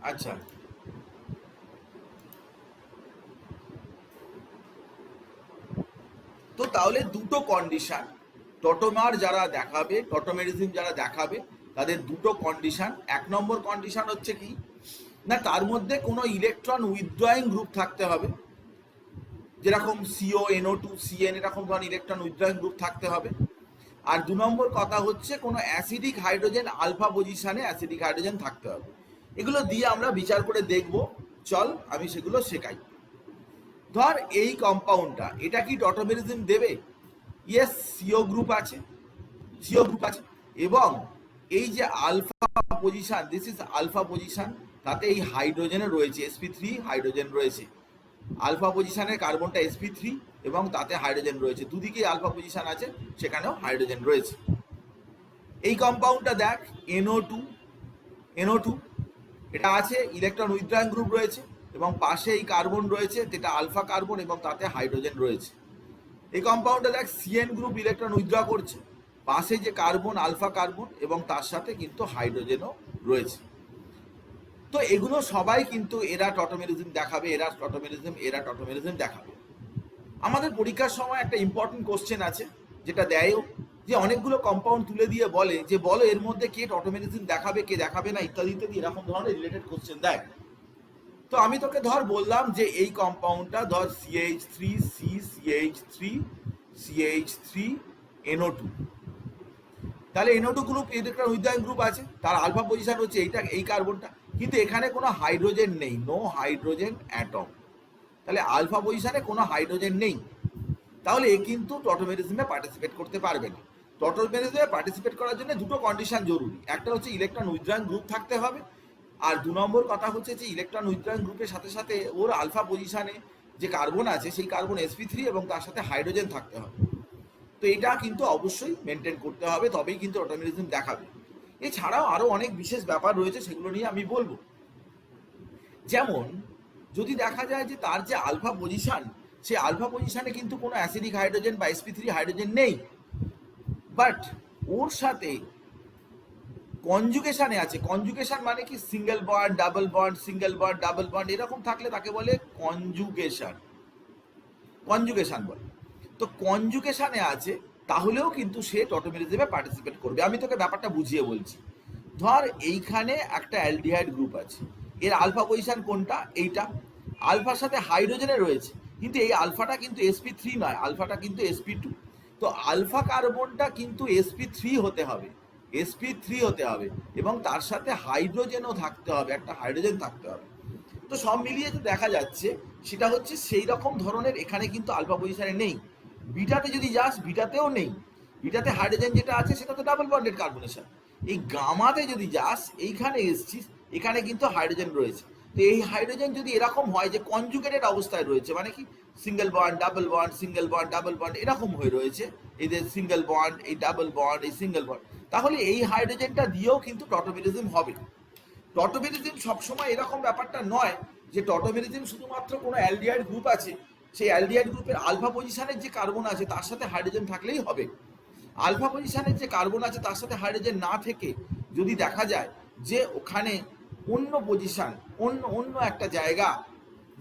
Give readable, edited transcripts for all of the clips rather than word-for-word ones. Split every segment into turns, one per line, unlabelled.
আচ্ছা, তো তাহলে দুটো কন্ডিশন টটোমার যারা দেখাবে, টটোমেরিজম যারা দেখাবে, তাদের দুটো কন্ডিশন। এক নম্বর কন্ডিশন হচ্ছে কি, না তার মধ্যে কোনো ইলেকট্রন উইথড্রয়িং গ্রুপ থাকতে হবে, যেরকম সিও এনও টু সিএন এরকম ধরনের ইলেকট্রন উইথড্রয়িং গ্রুপ থাকতে হবে। আর দু নম্বর কথা হচ্ছে কোনো অ্যাসিডিক হাইড্রোজেন আলফা পজিশনে অ্যাসিডিক হাইড্রোজেন থাকতে হবে। এগুলো দিয়ে আমরা বিচার করে দেখব, চল আমি সেগুলো শেখাই। ধর এই কম্পাউন্ডটা, এটা কি টটোমেরিজম দেবে? ইয়েস, সিও গ্রুপ আছে, সিও গ্রুপ আছে, এবং এই যে alpha position, this is alpha position, তাতে এই হাইড্রোজেনে রয়েছে sp3 হাইড্রোজেন রয়েছে। আলফা পজিশনের কার্বনটা sp3 এবং তাতে হাইড্রোজেন রয়েছে, দুদিকেই আলফা পজিশন আছে, সেখানেও হাইড্রোজেন রয়েছে। এই কম্পাউন্ডটা দেখ, NO2, NO2 এটা আছে, ইলেকট্রন উইথড্রয়িং গ্রুপ রয়েছে, এবং পাশে এই কার্বন রয়েছে, যেটা আলফা কার্বন এবং তাতে হাইড্রোজেন রয়েছে। এই কম্পাউন্ডটা দেখ, সিএন গ্রুপ ইলেকট্রন উইথড্র করছে, পাশে যে কার্বন আলফা কার্বন এবং তার সাথে কিন্তু হাইড্রোজেনও রয়েছে। তো এগুলো সবাই কিন্তু এরা টটোমেরিজম দেখাবে, এরা টটোমেরিজম, এরা টটোমেরিজম দেখাবে। আমাদের পরীক্ষার সময় একটা ইম্পর্টেন্ট কোশ্চেন আছে, যেটা দেয়ও, যে অনেকগুলো কম্পাউন্ড তুলে দিয়ে বলে যে বলো এর মধ্যে কে টটোমেরিজম দেখাবে, কে দেখাবে না, ইত্যাদি ইত্যাদি, এরকম ধরনের রিলেটেড কোশ্চেন দেয়। তো আমি তোকে ধর বললাম যে এই কম্পাউন্ডটা ধর CH3CCH3CH3NO2, তাহলে NO2 group electron withdrawing group আছে, তার আলফা পজিশন হচ্ছে এইটা, এই কার্বনটা, কিন্তু এখানে কোনো হাইড্রোজেন নেই, নো হাইড্রোজেন অ্যাটম, তাহলে আলফা পজিশনে কোনো হাইড্রোজেন নেই, তাহলে এ কিন্তু টটোমেরিজমে পার্টিসিপেট করতে পারবে না। টটোমেরিজমে পার্টিসিপেট করার জন্য দুটো কন্ডিশন জরুরি, একটা হচ্ছে ইলেকট্রন উইথড্রয়িং গ্রুপ থাকতে হবে, আর দু নম্বর কথা হচ্ছে যে ইলেকট্রন উইথড্রয়িং গ্রুপের সাথে সাথে ওর আলফা পজিশনে যে কার্বন আছে সেই কার্বন sp3 এবং তার সাথে হাইড্রোজেন থাকতে হবে। তো এটা কিন্তু অবশ্যই মেনটেন করতে হবে, তবেই কিন্তু টটোমেরিজম দেখাবে। এছাড়াও আরো অনেক বিশেষ ব্যাপার রয়েছে, সেগুলো নিয়ে আমি বলবো। যেমন যদি দেখা যায় যে তার যে আলফা পজিশন, সেই আলফা পজিশনে কিন্তু কোনো অ্যাসিডিক হাইড্রোজেন বা sp3 হাইড্রোজেন নেই, বাট ওর সাথে কনজুগেশনে আছে। কনজুগেশন মানে কি, single bond double bond, single bond double bond এরকম থাকলে তাকে বলে কনজুগেশন, কনজুগেশন বলে। তো কনজুগেশনে আছে, তাহলেও কিন্তু সে টটোমেরিজমে পার্টিসিপেট করবে। আমি তোকে ব্যাপারটা বুঝিয়ে বলছি। ধর এইখানে একটা অ্যালডিহাইড গ্রুপ আছে, এর আলফা পজিশন কোনটা, এইটা, আলফার সাথে হাইড্রোজেনে রয়েছে, কিন্তু এই আলফাটা কিন্তু sp3 নয়, আলফাটা কিন্তু sp2। তো আলফা কার্বনটা কিন্তু sp3 হতে হবে, sp3 হতে হবে, এবং তার সাথে হাইড্রোজেনও থাকতে হবে, একটা হাইড্রোজেন থাকতে হবে। তো সব মিলিয়ে যে দেখা যাচ্ছে সেটা হচ্ছে সেই রকম ধরনের এখানে কিন্তু আলফা পজিশনে নেই। বিটাতে যদি যাস, বিটাতেও নেই, বিটাতে হাইড্রোজেন যেটা আছে সেটা তো ডাবল বন্ডেড কার্বনেশন। এই গামাতে যদি যাস, এইখানে এসছিস, এখানে কিন্তু হাইড্রোজেন রয়েছে। তো এই হাইড্রোজেন যদি এরকম হয় যে কনজুগেটেড অবস্থায় রয়েছে, মানে কি single bond double bond, single bond double bond এরকম হয়ে রয়েছে, এই যে সিঙ্গেল বন্ড, এই ডাবল বন্ড, এই সিঙ্গেল বন্ড, তাহলে এই হাইড্রোজেনটা দিয়েও কিন্তু টটোমেরিজম হবে। টটোমেরিজম সবসময় এরকম ব্যাপারটা নয় যে টটোমেরিজম শুধুমাত্র কোনো অ্যালডিহাইড গ্রুপ আছে, সেই অ্যালডিহাইড গ্রুপের আলফা পজিশনের যে কার্বন আছে তার সাথে হাইড্রোজেন থাকলেই হবে। আলফা পজিশনের যে কার্বন আছে তার সাথে হাইড্রোজেন না থেকে যদি দেখা যায় যে ওখানে অন্য পজিশন, অন্য অন্য একটা জায়গা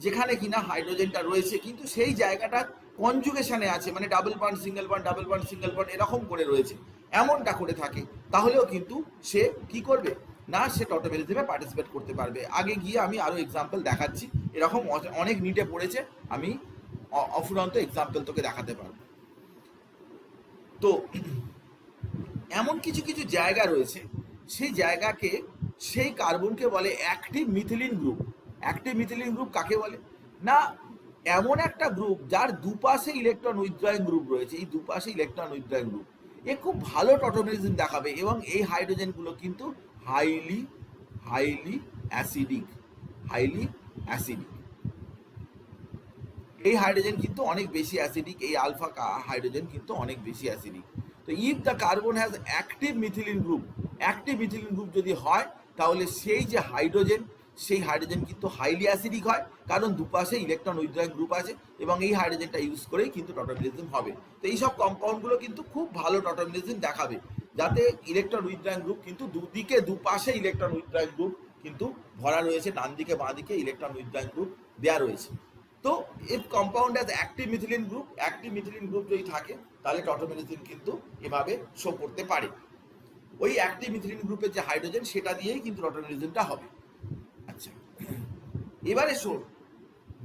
যেখানে কিনা হাইড্রোজেনটা রয়েছে, কিন্তু সেই জায়গাটা কনজুগেশনে আছে, মানে double bond single bond double bond single bond এরকম করে রয়েছে, এমনটা করে থাকে, তাহলেও কিন্তু সে কি করবে না, সে টটোমেরিজমে পার্টিসিপেট করতে পারবে। আগে গিয়ে আমি আরো এক্সাম্পল দেখাচ্ছি, এরকম অনেক নিটে পড়েছে, আমি অফুরন্ত এক্সাম্পল তোকে দেখাতে পারবো। তো এমন কিছু কিছু জায়গা রয়েছে, সেই জায়গাকে, সেই কার্বনকে বলে active methylene group. Active methylene group কাকে বলে না, এমন একটা গ্রুপ যার দুপাশে ইলেকট্রন উইথড্রয়িং গ্রুপ রয়েছে, এই দুপাশে ইলেকট্রন উইথড্রয়িং গ্রুপ, এ খুব ভালো টটোমেরিজম দেখাবে, এবং এই হাইড্রোজেনগুলো কিন্তু highly highly acidic, highly acidic. এই হাইড্রোজেন কিন্তু অনেক বেশি অ্যাসিডিক, এই আলফা হাইড্রোজেন কিন্তু অনেক বেশি অ্যাসিডিক। তো if the carbon has active methylene group, active methylene group যদি হয়, তাহলে সেই যে হাইড্রোজেন, সেই হাইড্রোজেন কিন্তু হাইলি অ্যাসিডিক হয়, কারণ দুপাশে ইলেকট্রন উইথড্রয়িং গ্রুপ আছে, এবং এই হাইড্রোজেনটা ইউজ করেই কিন্তু টটোমেরিজম হবে। তো এইসব কম্পাউন্ডগুলো কিন্তু খুব ভালো টটোমেরিজম দেখাবে, যাতে ইলেকট্রন উইথড্রয়িং গ্রুপ কিন্তু দুদিকে দুপাশে ইলেকট্রন উইথড্রয়িং গ্রুপ কিন্তু ভরা রয়েছে, ডান দিকে বাঁ দিকে ইলেকট্রন উইথড্রয়িং গ্রুপ দেওয়া রয়েছে। তো if compound as active methylene group যদি থাকে তাহলে টটোমেরিজিন কিন্তু এভাবে শো করতে পারে। ওই অ্যাক্টিভ মিথিলিন গ্রুপের যে হাইড্রোজেন সেটা দিয়েই কিন্তু টটোমেরিজিনটা হবে। আচ্ছা, এবারে শোন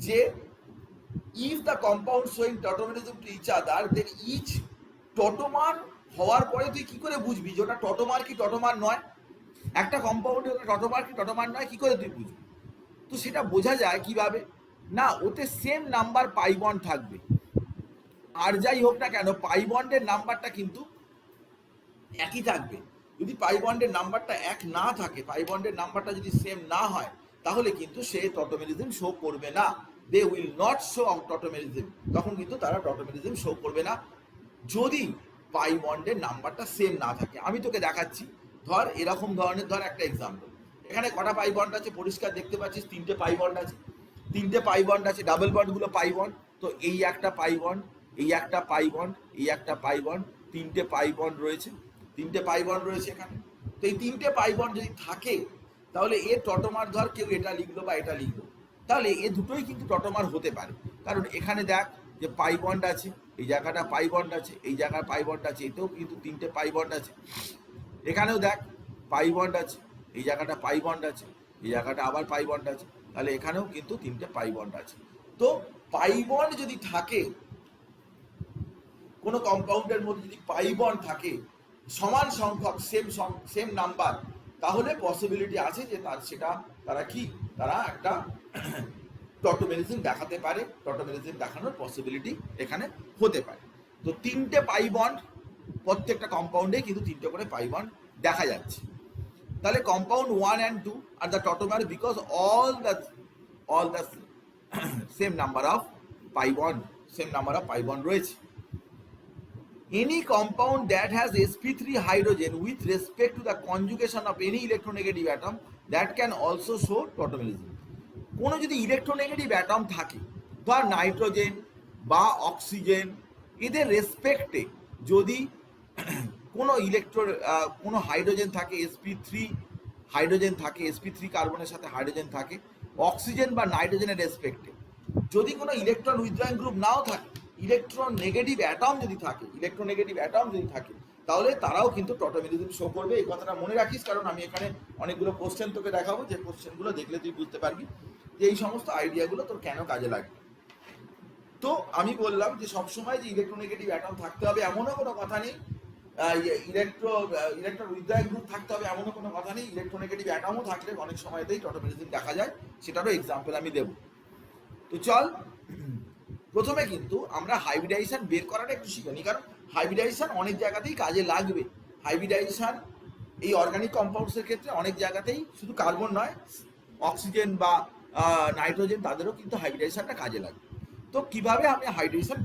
যে if the compound showing tautomerism to each other then each টটোমার হওয়ার পরে তুই কি করে বুঝবি যে ওটা টটোমার কি টটোমার নয়? একটা কম্পাউন্ডে ওটা টটোমার কি টটোমার নয় কি করে তুই বুঝবি? তো সেটা বোঝা যায় কিভাবে না, ওতে সেম নাম্বার পাই বন্ড থাকবে। আর যাই হোক না কেন পাই বন্ডের নাম্বারটা কিন্তু একই থাকবে। যদি পাই বন্ডের নাম্বারটা এক না থাকে, পাই বন্ডের নাম্বারটা যদি সেম না হয় তাহলে কিন্তু সে টটোমেরিজম শো করবে না। They will not show tautomerism, তখন কিন্তু তারা টটোমেরিজম শো করবে না যদি পাই বন্ডের নাম্বারটা সেম না থাকে। আমি তোকে দেখাচ্ছি, ধর এরকম ধরনের, ধর একটা এক্সাম্পল, এখানে কটা পাই বন্ড আছে পরিষ্কার দেখতে পাচ্ছিস, তিনটে পাই বন্ড আছে, তিনটে পাই বন্ড আছে, ডাবল বন্ডগুলো পাই বন্ড। তো এই একটা পাই বন্ড, এই একটা পাই বন্ড, এই একটা পাই বন্ড, তিনটে পাই বন্ড রয়েছে, তিনটে পাই বন্ড রয়েছে এখানে। তো এই তিনটে পাই বন্ড যদি থাকে তাহলে এ টটোমার, ধর কেউ এটা লিখলো বা এটা লিখলো, তাহলে এ দুটোই কিন্তু টটোমার হতে পারে। কারণ এখানে দেখ যে পাই বন্ড আছে, এই জায়গাটা পাই বন্ড আছে, এই জায়গায় পাই বন্ড আছে, এতেও কিন্তু তিনটে পাই বন্ড আছে। এখানেও দেখ পাই বন্ড আছে, এই জায়গাটা পাই বন্ড আছে, এই জায়গাটা আবার পাই বন্ড আছে, তাহলে এখানেও কিন্তু তিনটে পাই বন্ড আছে। তো পাই বন্ড যদি থাকে, কোনো কম্পাউন্ডের মধ্যে যদি পাই বন্ড থাকে সমান সংখ্যক, সেম নাম্বার, তাহলে পসিবিলিটি আছে যে তারা একটা টটোমেরিজম দেখাতে পারে, টটোমেরিজম দেখানোর পসিবিলিটি এখানে হতে পারে। তো তিনটে পাই বন্ড প্রত্যেকটা কম্পাউন্ডে কিন্তু তিনটে করে পাই বন্ড দেখা যাচ্ছে। তাহলে কম্পাউন্ড 1 and 2 আর the tautomer because all the same number of pi bond রয়েছে। Any compound that has sp3 hydrogen with respect to the conjugation of any electronegative atom that can also show tautomerism. কোনো যদি electronegative atom থাকে, ধর nitrogen বা oxygen, এদের রেসপেক্টে যদি কোনো hydrogen থাকে, sp3 হাইড্রোজেন থাকে, sp3 কার্বনের সাথে হাইড্রোজেন থাকে, অক্সিজেন বা নাইট্রোজেনের রেসপেক্টে যদি কোনো ইলেকট্রন উইথড্রয়িং গ্রুপ নাও থাকে, ইলেকট্রোনেগেটিভ অ্যাটম যদি থাকে তাহলে তারাও কিন্তু টটোমেরিজম শো করবে। এই কথাটা মনে রাখিস, কারণ আমি এখানে অনেকগুলো কোশ্চেন তোকে দেখাবো, যে কোশ্চেনগুলো দেখলে তুই বুঝতে পারবি যে এই সমস্ত আইডিয়াগুলো তোর কেন কাজে লাগবে। তো আমি বললাম যে সবসময় যে ইলেকট্রোনেগেটিভ অ্যাটম থাকতে হবে এমনও কোনো কথা নেই, ইলেকট্রন উইথড্রয়িং গ্রুপ থাকতে হবে এমনও কোনো কথা নেই। ইলেকট্রোনেগেটিভ অ্যাটমও থাকলে অনেক সময়তেই টটোমেরিজম দেখা যায়, সেটারও এক্সাম্পল আমি দেব। তো চল প্রথমে কিন্তু আমরা হাইব্রিডাইজেশন বের করাটা একটু শিখে নিই, কারণ হাইব্রিডাইজেশন অনেক জায়গাতেই কাজে লাগবে। হাইব্রিডাইজেশন এই অর্গানিক কম্পাউন্ডসের ক্ষেত্রে অনেক জায়গাতেই, শুধু কার্বন নয়, অক্সিজেন বা নাইট্রোজেন, তাদেরও কিন্তু হাইব্রিডাইজেশনটা কাজে লাগবে। তো কিভাবে আমি হাইব্রিডাইজেশন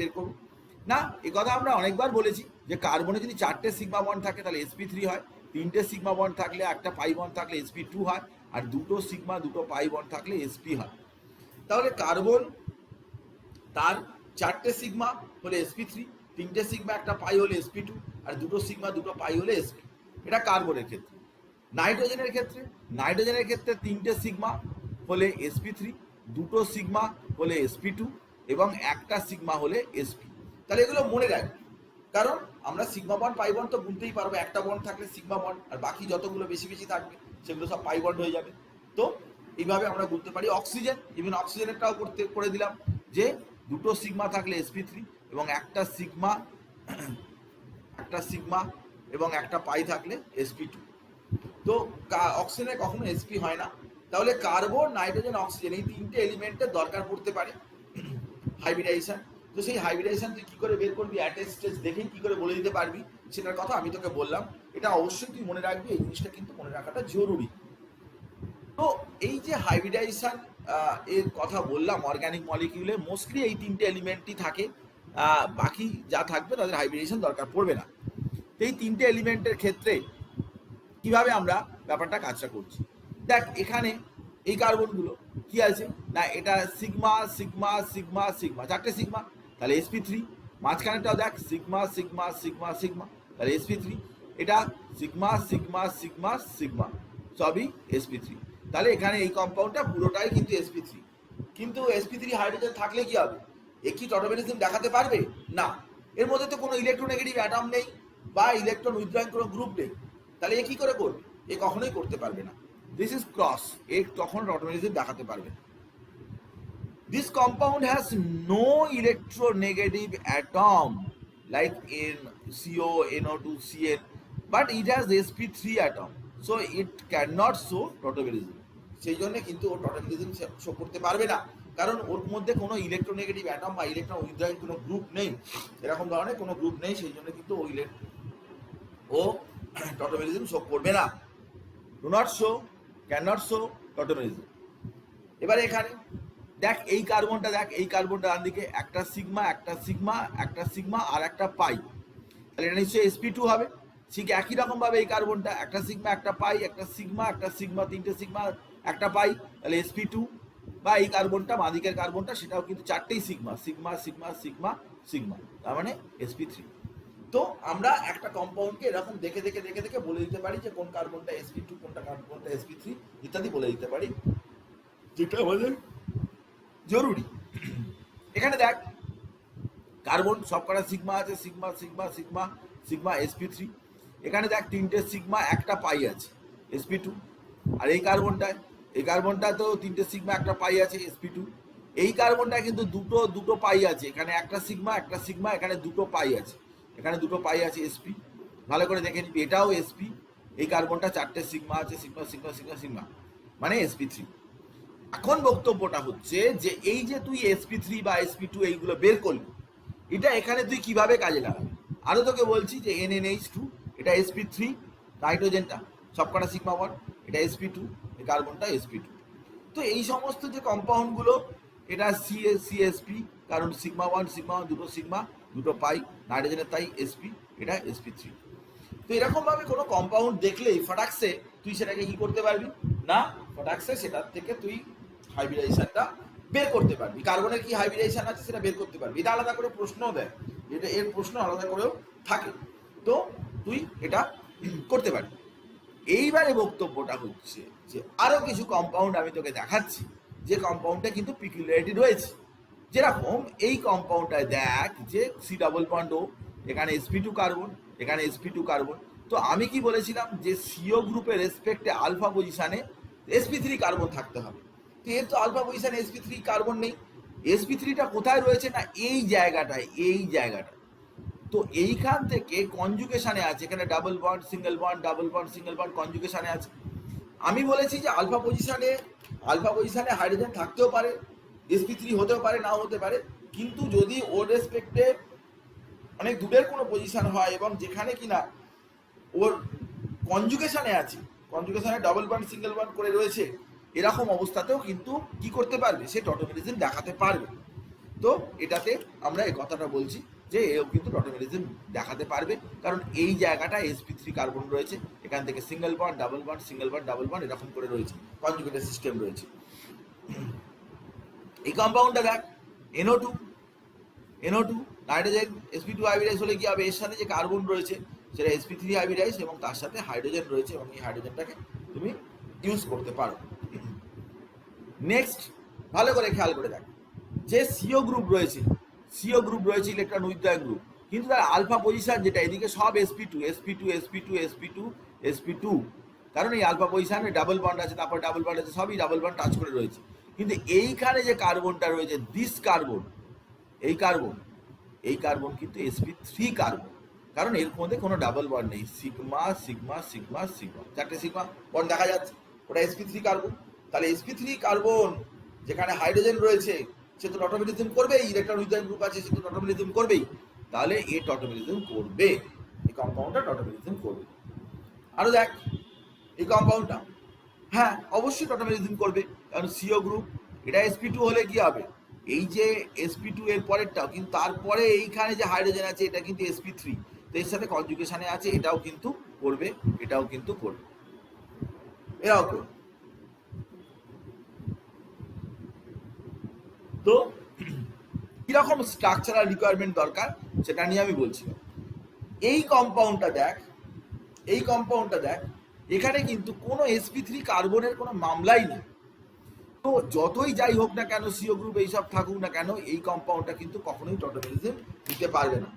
বের করব না, এ কথা আমরা অনেকবার বলেছি যে কার্বনে যদি 4টে সিগমা বন্ড থাকে তাহলে sp3 হয়, 3টে সিগমা বন্ড থাকলে, একটা পাই বন্ড থাকলে sp2 হয়, আর 2টো সিগমা 2টো পাই বন্ড থাকলে sp হয়। তাহলে কার্বন তার 4টে সিগমা হলে sp3, 3টে সিগমা একটা পাই হলে sp2, আর 2টো সিগমা 2টো পাই হলে sp। এটা কার্বনের ক্ষেত্রে। নাইট্রোজেনের ক্ষেত্রে 3টে সিগমা হলে sp3, 2টো সিগমা হলে sp2 এবং একটা সিগমা হলে sp। তাহলে এগুলো মনে রাখবে, কারণ আমরা সিগমা বন্ড পাই বন্ড তো বুঝতেই পারবো, একটা বন্ড থাকলে সিগমা বন্ড, আর বাকি যতগুলো বেশি থাকবে সেগুলো সব পাই বন্ড হয়ে যাবে। তো এইভাবে আমরা বুঝতে পারি। অক্সিজেনেরটাও করে দিলাম যে 2টো সিগমা থাকলে sp3 এবং একটা সিগমা এবং একটা পাই থাকলে sp2। তো অক্সিজেনে কখনো sp হয় না। তাহলে কার্বন, নাইট্রোজেন, অক্সিজেন এই তিনটে এলিমেন্টের দরকার পড়তে পারে হাইব্রিডাইজেশন। তো সেই হাইব্রিডাইজেশন তুই কি করে বের করবি, অ্যাটেস্ট স্টেজ দেখেই কি করে বলে দিতে পারবি, সেটার কথা আমি তোকে বললাম। এটা অবশ্যই তুই মনে রাখবি, এই জিনিসটা কিন্তু মনে রাখাটা জরুরি। তো এই যে হাইব্রিডাইজেশন এর কথা বললাম, অর্গানিক মলিকিউলে মোস্টলি এই তিনটে এলিমেন্টই থাকে, বাকি যা থাকবে তাদের হাইব্রিডাইজেশন দরকার পড়বে না। এই তিনটে এলিমেন্টের ক্ষেত্রে কিভাবে আমরা ব্যাপারটা কাজটা করছি, দেখ এখানে এই কার্বনগুলো কি আছে না, এটা সিগমা 4টে সিগমা, তাহলে sp3। মাঝখানেটাও দেখ সিগমা তাহলে sp3। এটা সিগমা, সবই sp3। তাহলে এখানে এই কম্পাউন্ডটা পুরোটাই কিন্তু sp3। কিন্তু sp3 হাইড্রোজেন থাকলে কি হবে? এ কি টটোমেরিজম দেখাতে পারবে? না, এর মধ্যে তো কোনো ইলেকট্রোনেগেটিভ অ্যাটম নেই বা ইলেকট্রন উইথড্রয়িং কোনো গ্রুপ নেই। তাহলে এ কি করে করবে? এ কখনোই করতে পারবে না। দিস ইজ ক্রস, এ তখন টটোমেরিজম দেখাতে পারবে না। This compound has no electronegative atom like in CO, NO2, Cl, but it has sp3 atom, so it cannot show tautomerism। সেই জন্য কিন্তু ও টটোমেরিজম শো করতে পারবে না, কারণ ওর মধ্যে কোনো ইলেকট্রোনেগেটিভ অ্যাটম বা ইলেকট্রন উইথড্রয়িং কোনো গ্রুপ নেই, এরকম ধরনের কোনো গ্রুপ নেই, সেই জন্য কিন্তু ও টটোমেরিজম শো করবে না। Do not show, can not show টটোমেরিজম। এবারে এখানে দেখ, এই কার্বনটা দেখ, এই কার্বনটা ডান দিকে একটা সিগমা, একটা সিগমা, একটা সিগমা আর একটা পাই, তাহলে এটা নিশ্চয়ই sp2 হবে। ঠিক একই রকম ভাবে এই কার্বনটা একটা সিগমা, একটা পাই, একটা সিগমা, একটা সিগমা, তিনটে সিগমা, একটা পাই, তাহলে sp2। বা এই কার্বনটা বাঁ দিকের কার্বনটা, সেটাও কিন্তু চারটেই sigma, sigma sigma sigma sigma, তার মানে sp3। তো আমরা একটা কম্পাউন্ডকে এরকম দেখে দেখে দেখে দেখে বলে দিতে পারি যে কোন কার্বনটা sp2, কোনটা কার্বনটা sp3 ইত্যাদি বলে দিতে পারি, যেটা আমাদের জরুরি। এখানে দেখ, কার্বন সবকটা সিগমা আছে, sigma sigma sigma sigma sp3। এখানে দেখ তিনটে সিগমা, একটা পাই আছে, sp2। আর এই কার্বনটা তো তিনটে সিগমা, একটা পাই আছে, sp2। এই কার্বনটা কিন্তু দুটো পাই আছে, এখানে একটা সিগমা, একটা সিগমা, এখানে দুটো পাই আছে, এখানে দুটো পাই আছে, sp। ভালো করে দেখে নিবি, এটাও sp। এই কার্বনটা চারটে সিগমা আছে, সিগমা সিগমা সিগমা সিগমা, মানে sp3। এখন বক্তব্যটা হচ্ছে যে এই যে তুই sp3 বা sp2 এইগুলো বের করলি, এটা এখানে তুই কিভাবে কাজে লাগাবি? আরো তোকে বলছি যে NNH2, এটা sp3, নাইট্রোজেনটা সবকটা সিগমা বন্ড, এটা sp2, এই কার্বনটা sp2। তো এই সমস্ত যে কম্পাউন্ডগুলো, এটা CSP, কারণ সিগমা ওয়ান সিগমা ওয়ান, দুটো সিগমা, দুটো পাই, নাইট্রোজেনের তাই sp, এটা sp3। তো এরকম ভাবে কোনো কম্পাউন্ড দেখলেই ফটাকসে তুই সেটাকে কি করতে পারবি না, ফটাকসে সেটার থেকে তুই হাইব্রিডাইজেশনটা বের করতে পারবি, কার্বনের কি হাইব্রিডাইজেশন আছে সেটা বের করতে পারবি। এটা আলাদা করে প্রশ্নও দেয়, যেটা এর প্রশ্ন আলাদা করেও থাকে, তো তুই এটা করতে পারবি। এইবারে বক্তব্যটা হচ্ছে যে আরো কিছু কম্পাউন্ড আমি তোকে দেখাচ্ছি, যে কম্পাউন্ডটা কিন্তু পিকুলিয়ারিটি রয়েছে। যেরকম এই কম্পাউন্ডটায় দেখ যে সি ডাবল বন্ড ও, এখানে sp2 কার্বন, এখানে sp2 কার্বন। তো আমি কি বলেছিলাম যে সিও গ্রুপের রেসপেক্টে আলফা পজিশনে sp3 কার্বন থাকতে হবে। তো এর তো আলফা পজিশনে sp3 কার্বন নেই। sp3টা কোথায় রয়েছে না, এই জায়গাটায়, এই জায়গাটা। তো এইখান থেকে কনজুগেশনে আছে, এখানে double bond single bond, double bond single bond কনজুগেশনে আছে। আমি বলেছি যে আলফা পজিশনে হাইড্রোজেন থাকতেও পারে, sp3 হতেও পারে, নাও হতে পারে, কিন্তু যদি ওর রেসপেক্টে অনেক দূরের কোনো পজিশন হয় এবং যেখানে কিনা ওর কনজুগেশনে আছে, কনজুগেশনে ডাবল বন্ড সিঙ্গেল বন্ড করে রয়েছে, এরকম অবস্থাতেও কিন্তু কি করতে পারবে, সে টটোমেরিজম দেখাতে পারবে। তো এটাতে আমরা এই কথাটা বলছি যে এও কিন্তু টটোমেরিজম দেখাতে পারবে, কারণ এই জায়গাটা sp3 কার্বন রয়েছে, এখান থেকে single bond double bond single bond double bond এরকম করে রয়েছে, কনজুগেটেড সিস্টেম রয়েছে। এই কম্পাউন্ডটা দেখ, NO2 নাইট্রোজেন sp2 হাইব্রিডাইজ হলে কি হবে, এর সাথে যে কার্বন রয়েছে সেটা sp3 হাইব্রিডাইজ এবং তার সাথে হাইড্রোজেন রয়েছে, এবং এই হাইড্রোজেনটাকে তুমি ইউজ করতে পারো। নেক্সট ভালো করে খেয়াল করে দেখ, যে সিও গ্রুপ রয়েছে ইলেকট্রন উইথড্রয়িং গ্রুপ, কিন্তু তার আলফা পজিশন যেটা, এদিকে সব sp2, কারণ এই আলফা পজিশনে ডাবল বন্ড আছে, তারপর ডাবল বন্ড আছে, সবই ডাবল বন্ড টাচ করে রয়েছে। কিন্তু এইখানে যে কার্বনটা রয়েছে, দিস কার্বন, এই কার্বন কিন্তু sp3 কার্বন, কারণ এর মধ্যে কোনো ডাবল বন্ড নেই, সিগমা সিগমা সিগমা সিগমা, চারটে সিগমা বন্ড দেখা যাচ্ছে, ওটা sp3 কার্বন। তাহলে sp3 কার্বন যেখানে হাইড্রোজেন রয়েছে, সে তো টটোমেরিজম করবেই, ইলেকট্রন উইথড্রয়িং গ্রুপ আছে, সে তো টটোমেরিজম করবেই, তাহলে এ টটোমেরিজম করবে, এই কম্পাউন্ডটা টটোমেরিজম করবে। আরো দেখ এই কম্পাউন্ডটা, হ্যাঁ অবশ্যই টটোমেরিজম করবে, কারণ সিও গ্রুপ, এটা sp2 হলে কি হবে, এই যে sp2 এর পরেরটাও, কিন্তু তারপরে এইখানে যে হাইড্রোজেন আছে এটা কিন্তু sp3, তো এর সাথে কনজুগেশনে আছে, এটাও কিন্তু করবে, এটাও কিন্তু করবে, এরাও করবে। তো কিরকম স্ট্রাকচারাল রিকোয়ারমেন্ট দরকার সেটা নিয়ে আমি বলছিলাম। এই কম্পাউন্ডটা দেখ, এখানে কিন্তু কোনো sp3 কার্বনের কোনো মামলাই নেই। তো যতই যাই হোক না কেন, সিও গ্রুপ এইসব থাকুক না কেন, এই কম্পাউন্ডটা কিন্তু কখনোই টটোমেরিজম দিতে পারবে না।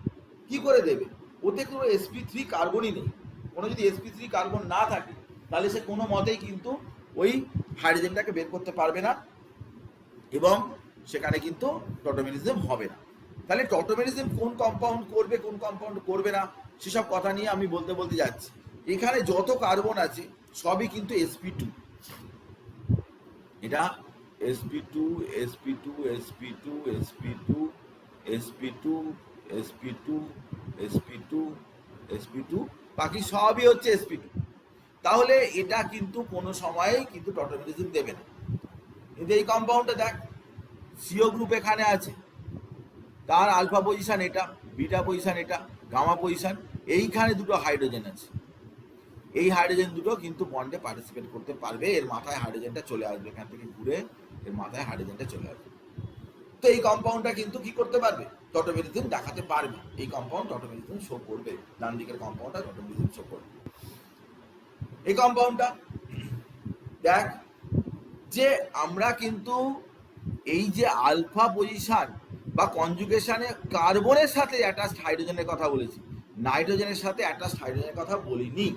কি করে দেবে? ওতে কোনো sp3 কার্বনই নেই। কোনো যদি sp3 কার্বন না থাকে তাহলে সে কোনো মতেই কিন্তু ওই হাইড্রোজেনটাকে বের করতে পারবে না এবং সেখানে কিন্তু টটোমেরিজম হবে না। তাহলে টটোমেরিজম কোন কম্পাউন্ড করবে, কোন কম্পাউন্ড করবে না, সেসব কথা নিয়ে আমি বলতে বলতে যাচ্ছি। এখানে যত কার্বন আছে সবই কিন্তু sp2। এটা sp2 sp2 sp2 sp2 sp2 sp2 sp2 sp2, বাকি সবই হচ্ছে sp2। তাহলে এটা কিন্তু কোনো সময়েই কিন্তু টটোমেরিজম দেবে না। কিন্তু এই কম্পাউন্ডটা দেখ, সিও গ্রুপ এখানে আছে, তার আলফা পজিশন এটা, বিটা পজিশন এটা, গামা পজিশন, এইখানে দুটো হাইড্রোজেন আছে। এই হাইড্রোজেন দুটো কিন্তু বন্ডে পার্টিসিপেট করতে পারবে, এর মাথায় হাইড্রোজেনটা চলে আসবে, এখান থেকে ঘুরে এর মাথায় হাইড্রোজেনটা চলে আসবে। তো এই কম্পাউন্ডটা কিন্তু কি করতে পারবে? টটোমেরিজম দেখাতে পারবে। এই কম্পাউন্ড টটোমেরিজম শো করবে, ডান দিকের কম্পাউন্ডটা টটোমেরিজম শো করবে। এই কম্পাউন্ডটা দেখ, যে আমরা কিন্তু এই যে আলফা পজিশন বা কনজুগেশনে কার্বনের সাথে অ্যাটাচড হাইড্রোজেনের কথা বলেছি, নাইট্রোজেনের সাথে অ্যাটাচড হাইড্রোজেনের কথা বলিনি।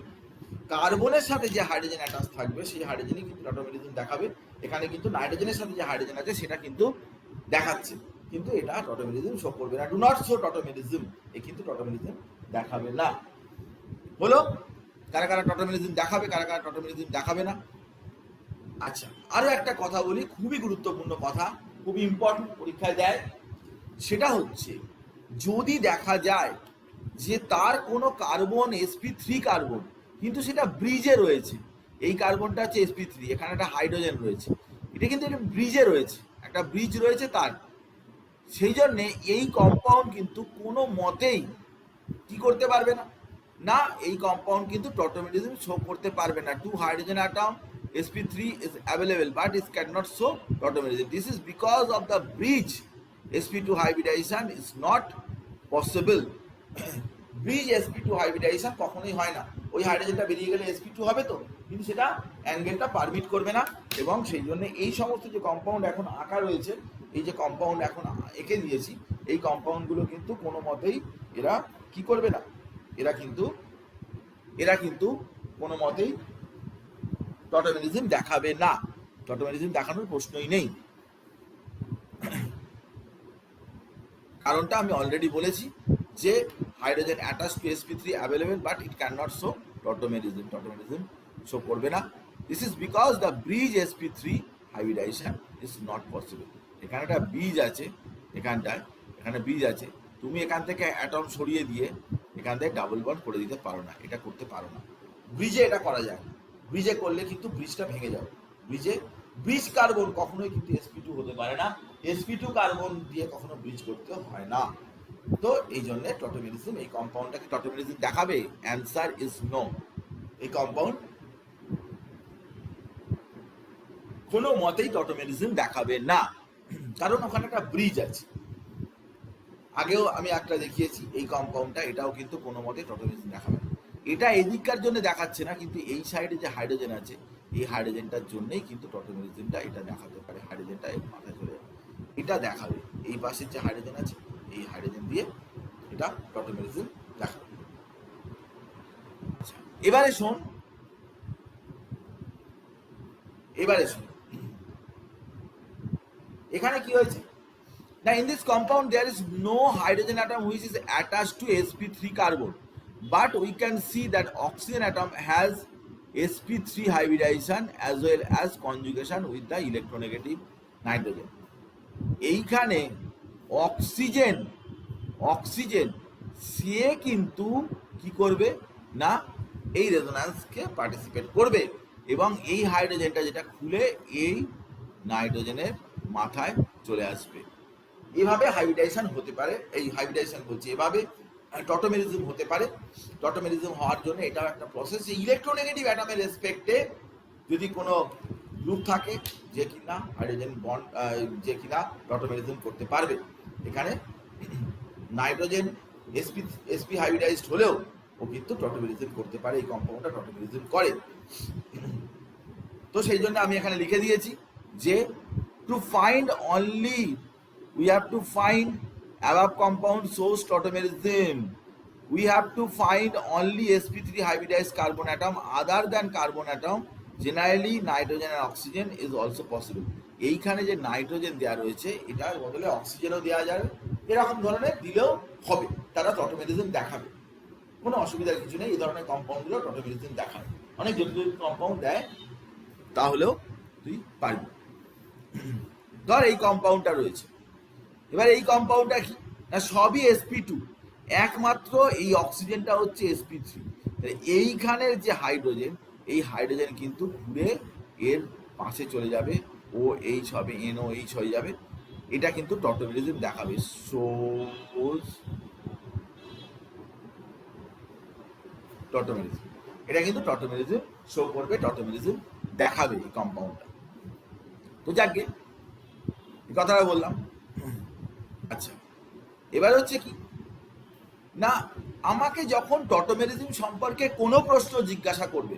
কার্বনের সাথে যে হাইড্রোজেন অ্যাটাচ থাকবে সেই হাইড্রোজেনই কিন্তু টটোমেরিজম দেখাবে। এখানে কিন্তু নাইট্রোজেনের সাথে যে হাইড্রোজেন আছে সেটা কিন্তু দেখাচ্ছে, কিন্তু এটা টটোমেরিজম শো করবে না। ডু নট শো টটোমেরিজম, এ কিন্তু টটোমেরিজম দেখাবে না। হলো? কারা কারা টটোমেরিজম দেখাবে, কারা কারা টটোমেরিজম দেখাবে না। আচ্ছা, আরো একটা কথা বলি, খুবই গুরুত্বপূর্ণ কথা, খুবই ইম্পর্টেন্ট, পরীক্ষায় দেয়। সেটা হচ্ছে, যদি দেখা যায় যে তার কোনো কার্বন sp3 কার্বন, কিন্তু সেটা ব্রিজে রয়েছে, এই কার্বনটা হচ্ছে sp3, এখানে একটা হাইড্রোজেন রয়েছে, এটা কিন্তু একটা ব্রিজে রয়েছে, একটা ব্রিজ রয়েছে তার, সেই জন্যে এই কম্পাউন্ড কিন্তু কোনো মতেই কি করতে পারবে না, না এই কম্পাউন্ড কিন্তু টটোমেরিজম শো করতে পারবে না। 2 hydrogen atom sp3 is available but it cannot show tautomerism. This is because of the bridge sp2 hybridization is not possible. Bridge sp2 hybridization কখনোই হয় না। ওই হাইড্রোজেনটা বেরিয়ে গেলে sp2 হবে তো, কিন্তু সেটা অ্যাঙ্গেলটা পারমিট করবে না, এবং সেই জন্য এই সমস্ত যে কম্পাউন্ড এখন আঁকা রয়েছে, এই যে কম্পাউন্ড এখন এঁকে দিয়েছি, এই কম্পাউন্ডগুলো কিন্তু কোনো মতেই এরা কি করবে না, এরা কিন্তু কোনো মতেই টটোমেরিজম দেখাবে না। টটোমেরিজম দেখানোর প্রশ্নই নেই। কারণটা আমি অলরেডি বলেছি যে hydrogen attach to sp3 available but it can not show টটোমেরিজম, টটোমেরিজম show করবে না। This is because the bridge sp3 hybridization is not possible. এখানে একটা ব্রিজ আছে, এখানে ব্রিজ আছে, তুমি এখান থেকে অ্যাটম সরিয়ে দিয়ে এখান থেকে ডাবল বন্ড করে দিতে পারো না, এটা করতে পারো না। ব্রিজে এটা করা যায় না, ব্রিজে করলে কিন্তু ব্রিজটা ভেঙে যাবে। ব্রিজ কার্বন কখনোই কিন্তু sp2 হতে পারে না, sp2 কার্বন দিয়ে কখনো ব্রিজ করতে হয় না। তো এই জন্য টটোমেরিজম, এই কম্পাউন্ডটাকে টটোমেরিজম দেখাবে? Answer is no. এই কম্পাউন্ড কোনো মতেই টটোমেরিজম দেখাবে না, কারণ ওখানে একটা ব্রিজ আছে। আগেও আমি একটা দেখিয়েছি এই কম্পাউন্ডটা, এটাও কিন্তু কোনো মতেই টটোমেরিজম দেখাবে না। এটা এদিককার জন্য দেখাচ্ছে না, কিন্তু এই সাইডে যে হাইড্রোজেন আছে, এই হাইড্রোজেনটার জন্যই কিন্তু টটোমেরিজমটা এটা দেখাতে পারে। হাইড্রোজেনটা এর মাথায় চলে যাবে, এটা দেখাবে। এই পাশের যে হাইড্রোজেন আছে, এই হাইড্রোজেন দিয়ে এটা টটোমেরিজম দেখাবে। আচ্ছা, এবারে শোন, এখানে কি হয়েছে না, in this compound there is no hydrogen atom which is attached to sp3 carbon, but we can see that oxygen atom has sp3 hybridization as well as conjugation with the electronegative nitrogen. এইখানে oxygen সে কিন্তু কি করবে না, এই রেজোন্যান্সকে participate করবে, এবং এই হাইড্রোজেনটা যেটা খুলে এই নাইট্রোজেনের মাথায় চলে আসবে। এভাবে হাইব্রিডাইজেশন হতে পারে, এই হাইব্রিডাইজেশন বলছি, এভাবে টটোমেরিজম হতে পারে। টটোমেরিজম হওয়ার জন্য এটাও একটা প্রসেস। ইলেকট্রোনেগেটিভ অ্যাটমের রেসপেক্টে যদি কোনো গ্রুপ থাকে যে কিনা হাইড্রোজেন বন্ড, যে কিনা টটোমেরিজম করতে পারবে, এখানে নাইট্রোজেন sp হাইব্রিডাইজড হলেও ও কিন্তু টটোমেরিজম করতে পারে, এই কম্পাউন্ডটা টটোমেরিজম করে। তো সেই জন্য আমি এখানে লিখে দিয়েছি যে to find only we have to find above compound source tautomerism. We have to find only sp3 hybridized carbon atom other than carbon atom. Generally nitrogen and oxygen is also possible. এইখানে যে nitrogen দেওয়া রয়েছে এটার বদলে অক্সিজেনও দেওয়া যাবে, এরকম ধরনের দিলেও হবে, তারা টটোমেরিজম দেখাবে, কোনো অসুবিধার কিছু নেই। এই ধরনের কম্পাউন্ডগুলো টটোমেরিজম দেখাবে, অনেক জটিল জটিল কম্পাউন্ড দেয়, তাহলেও তুই পারবি। ধর এই কম্পাউন্ডটা রয়েছে, এবার এই কম্পাউন্ডটা কি না সবই sp2, একমাত্র এই অক্সিজেনটা হচ্ছে sp3। এইখানের যে হাইড্রোজেন, এই হাইড্রোজেন কিন্তু ঘুরে এর পাশে চলে যাবে, ও এইচ হবে, NOH হয়ে যাবে, এটা কিন্তু টটোমেরিজম দেখাবে। সোজ টটোমেরিজম, এটা কিন্তু টটোমেরিজম শো করবে, টটোমেরিজম দেখাবে এই কম্পাউন্ডটা। তো যাকে এই কথাটা বললাম। আচ্ছা, এবার হচ্ছে কি না আমাকে যখন টটোমেরিজম সম্পর্কে কোনো প্রশ্ন জিজ্ঞাসা করবে,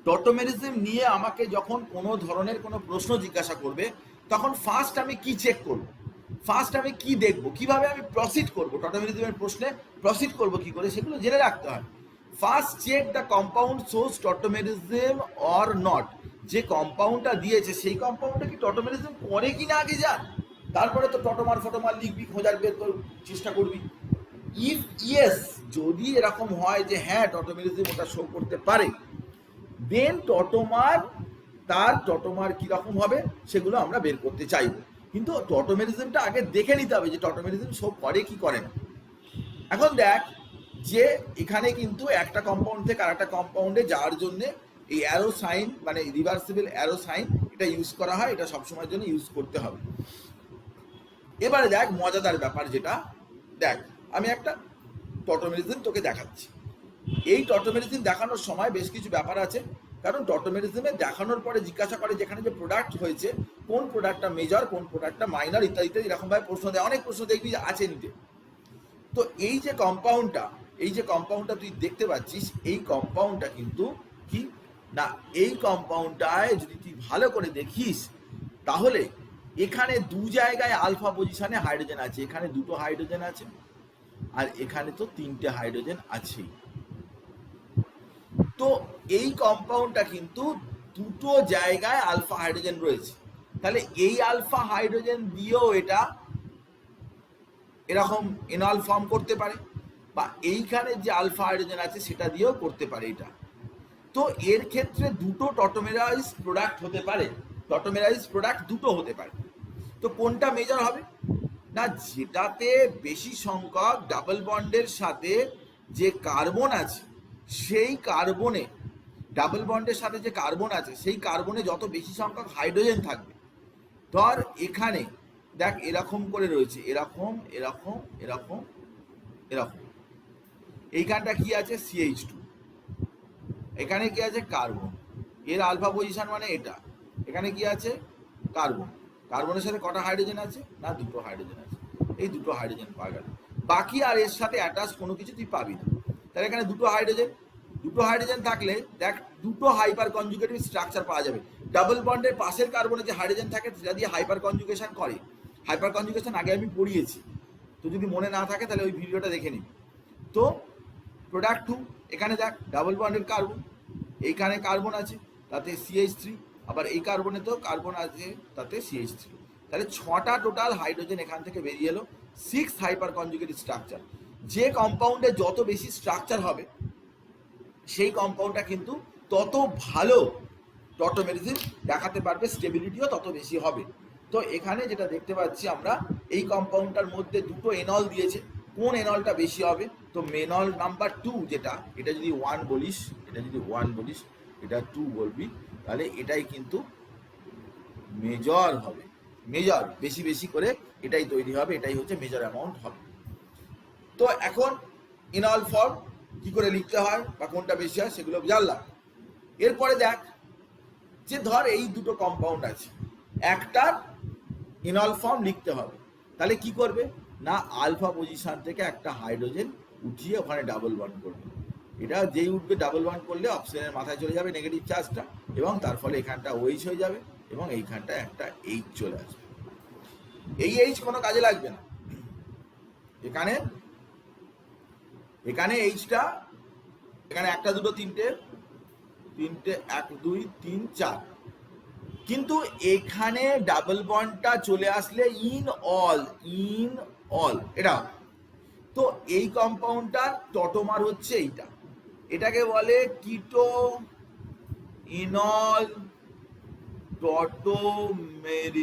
টটোমেরিজম নিয়ে আমাকে যখন কোনো ধরনের কোনো প্রশ্ন জিজ্ঞাসা করবে, তখন ফার্স্ট আমি কি চেক করব, ফার্স্ট আমি কি দেখব, কিভাবে আমি প্রসিড করব, টটোমেরিজমের প্রশ্নে প্রসিড করব কি করে, সেগুলো জেনে রাখতে হয়। ফার্স্ট চেক দ্য কম্পাউন্ড সোর্স টটোমেরিজম অর নট। যে কম্পাউন্ডটা দিয়েছে সেই কম্পাউন্ডটা কি টটোমেরিজম করে কি না আগে জান, তারপরে তো টটোমার ফটোমার লিখবি, খোঁজার বের চেষ্টা করবি। ইফ ইয়েস, যদি এরকম হয় যে হ্যাঁ টটোমেরিজম ওটা শো করতে পারে, দেন টটোমার, তার টটোমার কীরকম হবে সেগুলো আমরা বের করতে চাইব। কিন্তু টটোমেরিজমটা আগে দেখে নিতে হবে যে টটোমেরিজম শো করে কি করে না। এখন দেখ যে এখানে কিন্তু একটা কম্পাউন্ড থেকে আর একটা কম্পাউন্ডে যাওয়ার জন্য এই অ্যারো সাইন মানে রিভার্সিবল অ্যারো সাইন এটা ইউজ করা হয়, এটা সবসময়ের জন্য ইউজ করতে হবে। এবারে দেখ মজাদার ব্যাপার যেটা, দেখ আমি একটা টটোমেরিজম তোকে দেখাচ্ছি। এই টটোমেরিজম দেখানোর সময় বেশ কিছু ব্যাপার আছে, কারণ টটোমেরিজমে দেখানোর পরে জিজ্ঞাসা করে যেখানে যে প্রোডাক্ট হয়েছে কোন প্রোডাক্টটা মেজর, কোন প্রোডাক্টটা মাইনর, ইত্যাদি ইত্যাদি এরকমভাবে প্রশ্ন দেয়, অনেক প্রশ্ন দেখবি আছে নিতে। তো এই যে কম্পাউন্ডটা তুই দেখতে পাচ্ছিস, এই কম্পাউন্ডটা কিন্তু কি না, এই কম্পাউন্ডটায় যদি তুই ভালো করে দেখিস তাহলে এখানে দু জায়গায় আলফা পজিশনে হাইড্রোজেন আছে, এখানে দুটো হাইড্রোজেন আছে আর এখানে তো তিনটে হাইড্রোজেন আছেই। তো এই কম্পাউন্ডটা কিন্তু দুটো জায়গায় আলফা হাইড্রোজেন রয়েছে, তাহলে এই আলফা হাইড্রোজেন দিয়েও এটা এরকম এনল ফর্ম করতে পারে, বা এইখানে যে আলফা হাইড্রোজেন আছে সেটা দিয়েও করতে পারে এটা। তো এর ক্ষেত্রে দুটো টটোমেরাইজ প্রোডাক্ট হতে পারে, টটোমেরাইজ প্রোডাক্ট দুটো হতে পারে। তো কোনটা মেজর হবে না, যেটাতে বেশি সংখ্যক ডাবল বন্ডের সাথে যে কার্বন আছে, সেই কার্বনে ডাবল বন্ডের সাথে যে কার্বন আছে সেই কার্বনে যত বেশি সংখ্যক হাইড্রোজেন থাকবে। ধর এখানে দেখ এরকম করে রয়েছে, এরকম এরকম এরকম এরকম, এইখানটা কি আছে CH2, এখানে কি আছে কার্বন, এর আলফা পজিশন মানে এটা, এখানে কি আছে কার্বন, কার্বনের সাথে কটা হাইড্রোজেন আছে না দুটো হাইড্রোজেন আছে, এই দুটো হাইড্রোজেন পাওয়া গেল, বাকি আর এর সাথে অ্যাটাচ কোনো কিছু তুই পাবি না। তাহলে এখানে দুটো হাইড্রোজেন থাকলে দেখ দুটো হাইপার কনজুগেটিভ স্ট্রাকচার পাওয়া যাবে। ডাবল বন্ডের পাশের কার্বনে যে হাইড্রোজেন থাকে সেটা দিয়ে হাইপার কনজুগেশন করে, হাইপার কনজুগেশন আগে আমি পড়িয়েছি, তো যদি মনে না থাকে তাহলে ওই ভিডিওটা দেখে নিবি। তো প্রোডাক্ট 2, এখানে দেখ ডাবল বন্ডের কার্বন, এইখানে কার্বন আছে তাতে CH3, আবার এই কার্বনেতেও কার্বন আছে তাতে CH3, তাহলে 6টা টোটাল হাইড্রোজেন এখান থেকে বেরিয়ে এলো, 6 হাইপার কনজুগেটিভ স্ট্রাকচার। যে কম্পাউন্ডে যত বেশি স্ট্রাকচার হবে সেই কম্পাউন্ডটা কিন্তু তত ভালো টটোমেরিজম দেখাতে পারবে, স্টেবিলিটিও তত বেশি হবে। তো এখানে যেটা দেখতে পাচ্ছি আমরা, এই কম্পাউন্ডটার মধ্যে দুটো এনল দিয়েছে, কোন এনলটা বেশি হবে, তো মেনল নাম্বার 2 যেটা, এটা যদি 1 বলিস, এটা যদি 1 বলিস, এটা 2 বলবি, তাহলে এটাই কিন্তু মেজর হবে, মেজর বেশি বেশি করে এটাই তৈরি হবে, এটাই হচ্ছে মেজর অ্যামাউন্ট হবে। তো এখন এনল ফর্ম কি করে লিখতে হয় বা কোনটা বেশি হয় সেগুলো জানলাম। এরপরে দেখ যে ধর এই দুটো কম্পাউন্ড আছে, একটার এনল ফর্ম লিখতে হবে, তাহলে কি করবে না আলফা পজিশন থেকে একটা হাইড্রোজেন উঠিয়ে ওখানে ডাবল বন্ড করবে। এটা যেই উঠবে ডাবল বন্ড করলে অক্সিজেনের মাথায় চলে যাবে নেগেটিভ চার্জটা, এবং তার ফলে এখানটা ওইচ হয়ে যাবে এবং এইখানটা একটা এইচ চলে আসবে। এই এইচ কোনো কাজে লাগবে না, এখানে এখানে এইচটা এখানে একটা দুটো তিনটে, 1 2 3 4, কিন্তু এখানে ডাবল বন্ডটা চলে আসলে ইন অল এটা। তো এই কম্পাউন্ডটার টটোমার হচ্ছে এইটা, এটাকে বলে কিটো ইনল টটোমেরিজম।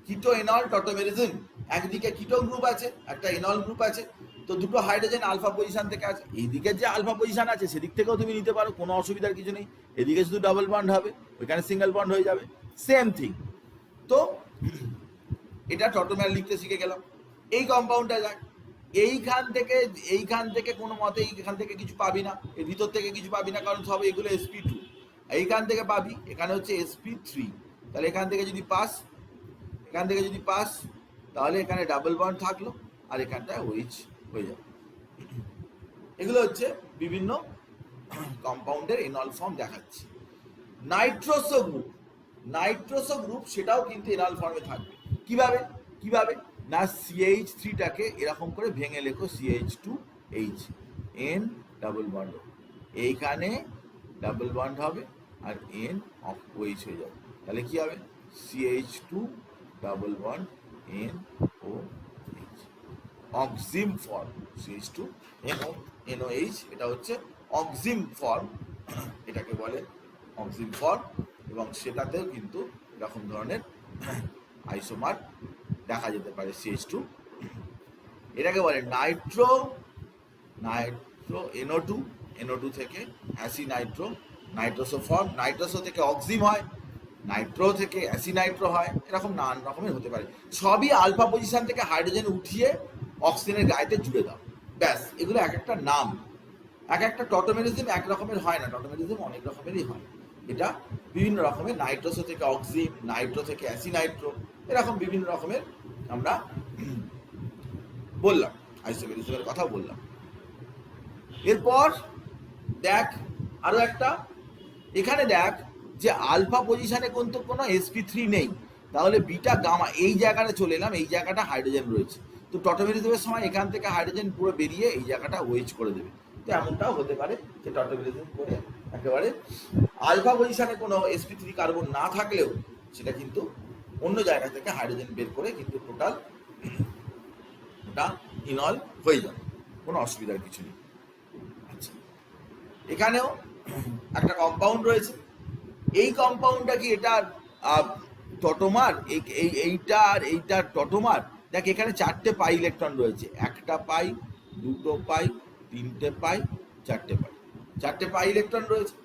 কিটো ইনল টটোমেরিজম, একদিকে কিটো গ্রুপ আছে, একটা ইনল গ্রুপ আছে, তো দুটো হাইড্রোজেন আলফা পজিশন থেকে আছে। এইদিকে যে আলফা পজিশন আছে সেদিক থেকেও তুমি নিতে পারো, কোনো অসুবিধার কিছু নেই। এদিকে শুধু ডাবল বন্ড হবে, ওইখানে সিঙ্গেল বন্ড হয়ে যাবে, সেম থিং। তো এটা টটোমের লিখতে শিখে গেলাম। এই কম্পাউন্ডটা যাক, এইখান থেকে কোনো মতে এইখান থেকে কিছু পাবি না, এর ভিতর থেকে কিছু পাবি না, কারণ সব এগুলো sp2। এইখান থেকে পাবি, এখানে হচ্ছে sp3। তাহলে এখান থেকে যদি পাস তাহলে এখানে ডাবল বন্ড থাকলো আর এখানটা ওইচ হয়ে যাবে। এগুলো হচ্ছে বিভিন্ন কম্পাউন্ডের এনল ফর্ম দেখাচ্ছি। নাইট্রোসো গ্রুপ সেটাও কিন্তু এনল ফর্মে থাকবে। কিভাবে না, CH3টাকে এরকম করে ভেঙে লেখো, CH2H, N ডাবল বন্ড, এইখানে ডাবল বন্ড হবে আর N অফ OH হয়ে যাবে। তাহলে কি হবে, CH2 double bond NOH, অক্সিম form, CH2 NOH, এটা হচ্ছে অক্সিম ফর্ম, এটাকে বলে অক্সিম ফর্ম। এবং সেটাতেও কিন্তু এরকম ধরনের আইসোমার দেখা যেতে পারে, CH2। এটাকে বলে নাইট্রো NO2 থেকে নাইট্রোসো ফর্ম, নাইট্রোসো থেকে অক্সিম হয়, নাইট্রো থেকে অ্যাসিনাইট্রো হয়, এরকম নানান রকমের হতে পারে। সবই আলফা পজিশন থেকে হাইড্রোজেন উঠিয়ে অক্সিজেনের গায়েতে জুড়ে দাও, ব্যাস। এগুলো এক একটা নাম, এক একটা টটোমেরিজম এক রকমের হয় না, টটোমেরিজম অনেক রকমেরই হয়। এটা বিভিন্ন রকমের, নাইট্রোসো থেকে অক্সিম, নাইট্রো থেকে অ্যাসিনাইট্রো, এরকম বিভিন্ন রকমের আমরা বললাম, আইসোমেরিজমের কথা বললাম। এরপর দেখ আরো একটা, এখানে দেখ যে আলফা পজিশনে কিন্তু কোনো sp3 নেই, তাহলে বিটা গামা এই জায়গাটা চলে এলাম, এই জায়গাটা হাইড্রোজেন রয়েছে। তো টটোমেরিজমের সময় এখান থেকে হাইড্রোজেন পুরো বেরিয়ে এই জায়গাটা ওয়েজ করে দেবে। তো এমনটাও হতে পারে যে টটোমেরিজম করে একেবারে আলফা পজিশনে কোনো sp3 কার্বন না থাকলেও সেটা কিন্তু অন্য জায়গা থেকে হাইড্রোজেন বের করে কিন্তু টোটাল ওটা ইনল হয়ে যাবে, কোনো অসুবিধার কিছু নেই। আচ্ছা, এখানেও একটা কম্পাউন্ড রয়েছে, এই কম্পাউন্ডটা কি এটার টটোমার, এইটার টটোমার। দেখ এখানে 4টে পাই ইলেকট্রন রয়েছে, 1টা পাই, 2টো পাই, 3টে পাই, 4টে পাই, 4টে পাই ইলেকট্রন রয়েছে।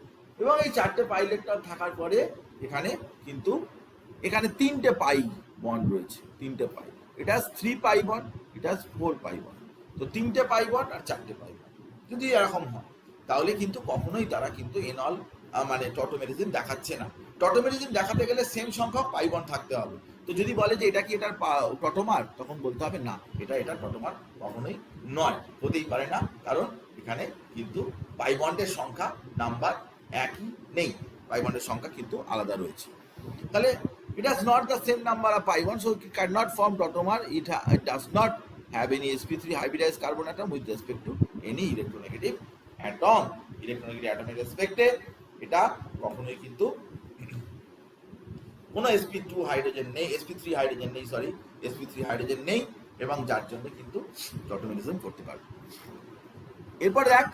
এবং এই 4টে পাই ইলেকট্রন থাকার পরে এখানে কিন্তু এখানে 3টে পাই বন্ড রয়েছে, 3টে পাই, এটা 3 পাই বন্ড, এটা 4 পাই বন্ড। তো 3টে পাই বন্ড আর 4টে পাই বন্ড যদি এরকম হয়, তাহলে কিন্তু কখনোই তারা কিন্তু এনল মানে টটোমেরিজম দেখাচ্ছে না। টটোমেরিজম দেখাতে গেলে সেম সংখ্যক পাই বন্ড থাকতে হবে। তো যদি বলে যে এটা কি এটার টটোমার, তখন বলতে হবে না, এটা টটোমার কখনোই নয়, হতেই পারে না, কারণ এখানে কিন্তু পাই বন্ডের সংখ্যা নাম্বার একই নেই, পাই বন্ডের সংখ্যা কিন্তু আলাদা রয়েছে। তাহলে it has not the same number of pi bonds, so it cannot form tautomer. It does not have any sp3 hybridized carbon atom with respect to any electronegative atom. Electronegative atomic respecte এটা কখনোই কিন্তু কোনো sp2 hydrogen নেই, sp3 hydrogen নেই, sp3 hydrogen নেই, এবং যার জন্য কিন্তু টটোমেরিজম করতে পারবে। এরপর দেখ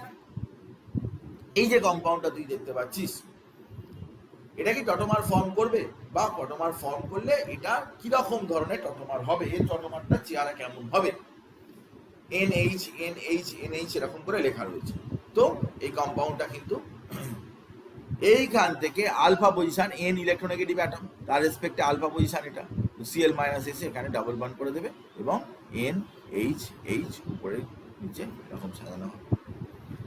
এই যে কম্পাউন্ডটা তুই দেখতে পাচ্ছিস, এটা কি টটোমার ফর্ম করবে, বা টটোমার ফর্ম করলে এটা কিরকম ধরনের টটোমার হবে, এর টটোমারটা চেহারা কেমন হবে। NH এরকম করে লেখা রয়েছে। তো এই কম্পাউন্ডটা কিন্তু এইখান থেকে alpha position, N electronegative atom, তার রেসপেক্টে আলফা পজিশন, এটা Cl এসে এখানে ডাবল বন্ড করে দেবে এবং NH উপরে নিচে এরকম সাজানো হবে।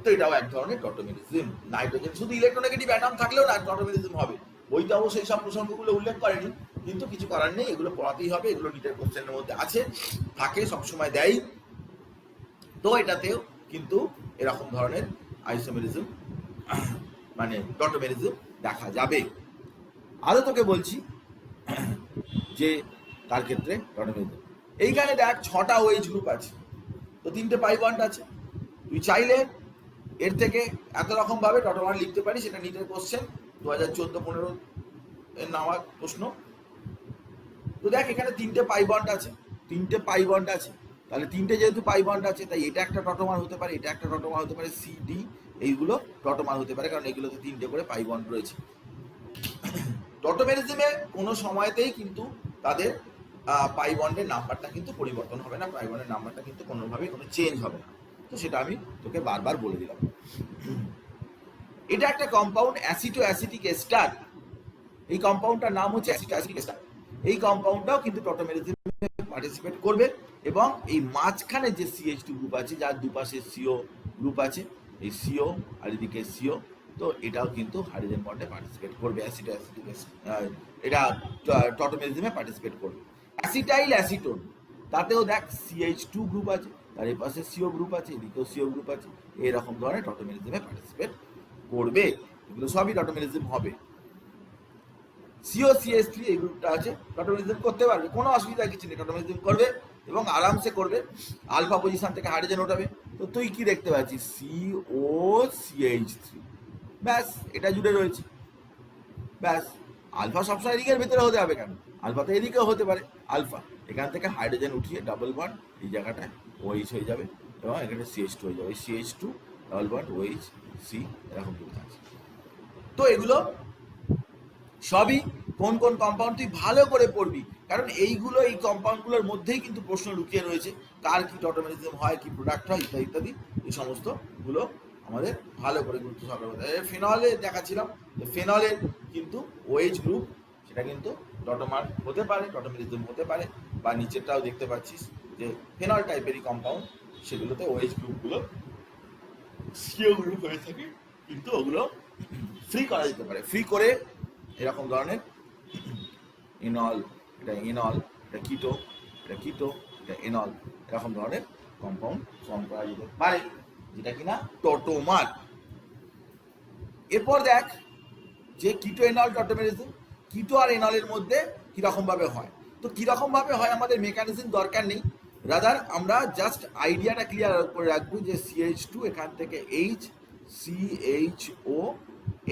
তো এটাও এক ধরনের টটোমেরিজম। নাইট্রোজেন শুধু ইলেকট্রোনেগেটিভ অ্যাটম থাকলেও না টটোমেরিজম হবে। বইতে অবশ্যই সব প্রসঙ্গগুলো উল্লেখ করেনি, কিন্তু কিছু করার নেই, এগুলো পড়াতেই হবে, এগুলো নিটের কোশ্চেনের মধ্যে আছে, থাকে, সবসময় দেয়। তো এটাতেও কিন্তু এরকম ধরনের আইসোমেরিজম মানে টটোমেরিজম দেখা যাবে। আরও তোকে বলছি যে তার ক্ষেত্রে টটোমেরিজম এইখানে দেখ 6টা ওয়েজ গ্রুপ আছে, তো 3টে পাই বন্ড আছে। তুই চাইলে এর থেকে এত রকম ভাবে টটোমার লিখতে পারিস, সেটা নিটের কোশ্চেন 2014-15 এর নেওয়া প্রশ্ন। তো দেখ এখানে 3টে পাই বন্ড আছে, 3টে পাই বন্ড আছে, তাহলে 3টে যেহেতু পাই বন্ড আছে তাই এটা একটা টটোমার হতে পারে, এটা একটা টটোমার হতে পারে, সি ডি এইগুলো টটোমার হতে পারে, কারণ এগুলোতে 3টে করে পাই বন্ড রয়েছে। টটোমেরিজমে কোনো সময়তেই কিন্তু তাদের পাই বন্ডের নাম্বারটা কিন্তু পরিবর্তন হবে না, পাই বন্ডের নাম্বারটা কিন্তু কোনোভাবেই কোনো চেঞ্জ হবে না। তো সেটা আমি তোকে বারবার বলে দিলাম। এটা একটা কম্পাউন্ড অ্যাসিটো অ্যাসিটিক এস্টার, এই কম্পাউন্ডটার নাম হচ্ছে অ্যাসিটো অ্যাসিটিক এস্টার। এই কম্পাউন্ডটাও কিন্তু টটোমেরিজমে পার্টিসিপেট করবে, এবং এই মাঝখানে যে CH2 গ্রুপ আছে, যার দুপাশে CO গ্রুপ আছে, এই CO আর এদিকে CO, তো এটাও কিন্তু হাইড্রোজেন বন্ডে পার্টিসিপেট করবে, অ্যাসিটো অ্যাসিটিক এটা টটোমেরিজমে পার্টিসিপেট করবে। অ্যাসিটাইল অ্যাসিটোন, তাতেও দেখ CH2 গ্রুপ আছে, তার এই পাশে CO গ্রুপ আছে, এদিকেও CO গ্রুপ আছে, এরকম ধরনের টটোমেরিজমে পার্টিসিপেট করবে। এগুলো সবই টটোমেরিজম হবে। COCH3 এই গ্রুপটা আছে, টটোমেরিজম করতে পারবে, কোনো অসুবিধা কিছু নেই, টটোমেরিজম করবে এবং আরামসে করবে। আলফা পজিশন থেকে হাইড্রোজেন ওঠাবে, তো তুই কি দেখতে পাচ্ছিস COCH3, ব্যাস এটা জুড়ে রয়েছে, ব্যাস। আলফা সবসময় এদিকের ভেতরে হতে হবে কেন, আলফা তো এদিকেও হতে পারে। আলফা এখান থেকে হাইড্রোজেন উঠিয়ে ডাবল বন্ড এই জায়গাটায় OH হয়ে যাবে, এবং এখানে CH2 হয়ে যাবে, CH2 double bond OH C এরকম কিন্তু আছে। তো এগুলো সবই কোন কোন কম্পাউন্ড তুই ভালো করে পড়বি, কারণ এইগুলো এই কম্পাউন্ডগুলোর মধ্যেই কিন্তু প্রশ্ন লুকিয়ে রয়েছে, কার কি টটোমেরিজম হয়, কি প্রোডাক্ট হয়, ইত্যাদি ইত্যাদি। এই সমস্তগুলো আমাদের ভালো করে গুরুত্ব সহকারে। ফেনলে দেখাচ্ছিলাম যে ফেনলের কিন্তু OH গ্রুপ, সেটা কিন্তু টটোমার হতে পারে, টটোমেরিজম হতে পারে, বা নিচেরটাও দেখতে পাচ্ছিস যে ফেনল টাইপেরই কম্পাউন্ড, সেগুলোতে OH গ্রুপগুলো CO গ্রুপ হয়ে থাকে, কিন্তু ওগুলো ফ্রি করা যেতে পারে। ফ্রি করে এরকম ধরনের ইনল, এটা ইনল, এটা কিটো, এটা কিটো, এটা এনল, এরকম ধরনের কম্পাউন্ড ফর্ম করা যেতে পারে, যেটা কিনা টটোমার। এরপর দেখ যে কিটো এনল টটোমেরিজম, কিটো আর এনলের মধ্যে কিরকম ভাবে হয়। তো কিরকম ভাবে হয় আমাদের মেকানিজম দরকার নেই, রাদার আমরা জাস্ট আইডিয়াটা ক্লিয়ার করে রাখবো যে CH2 এখান থেকে H CHO,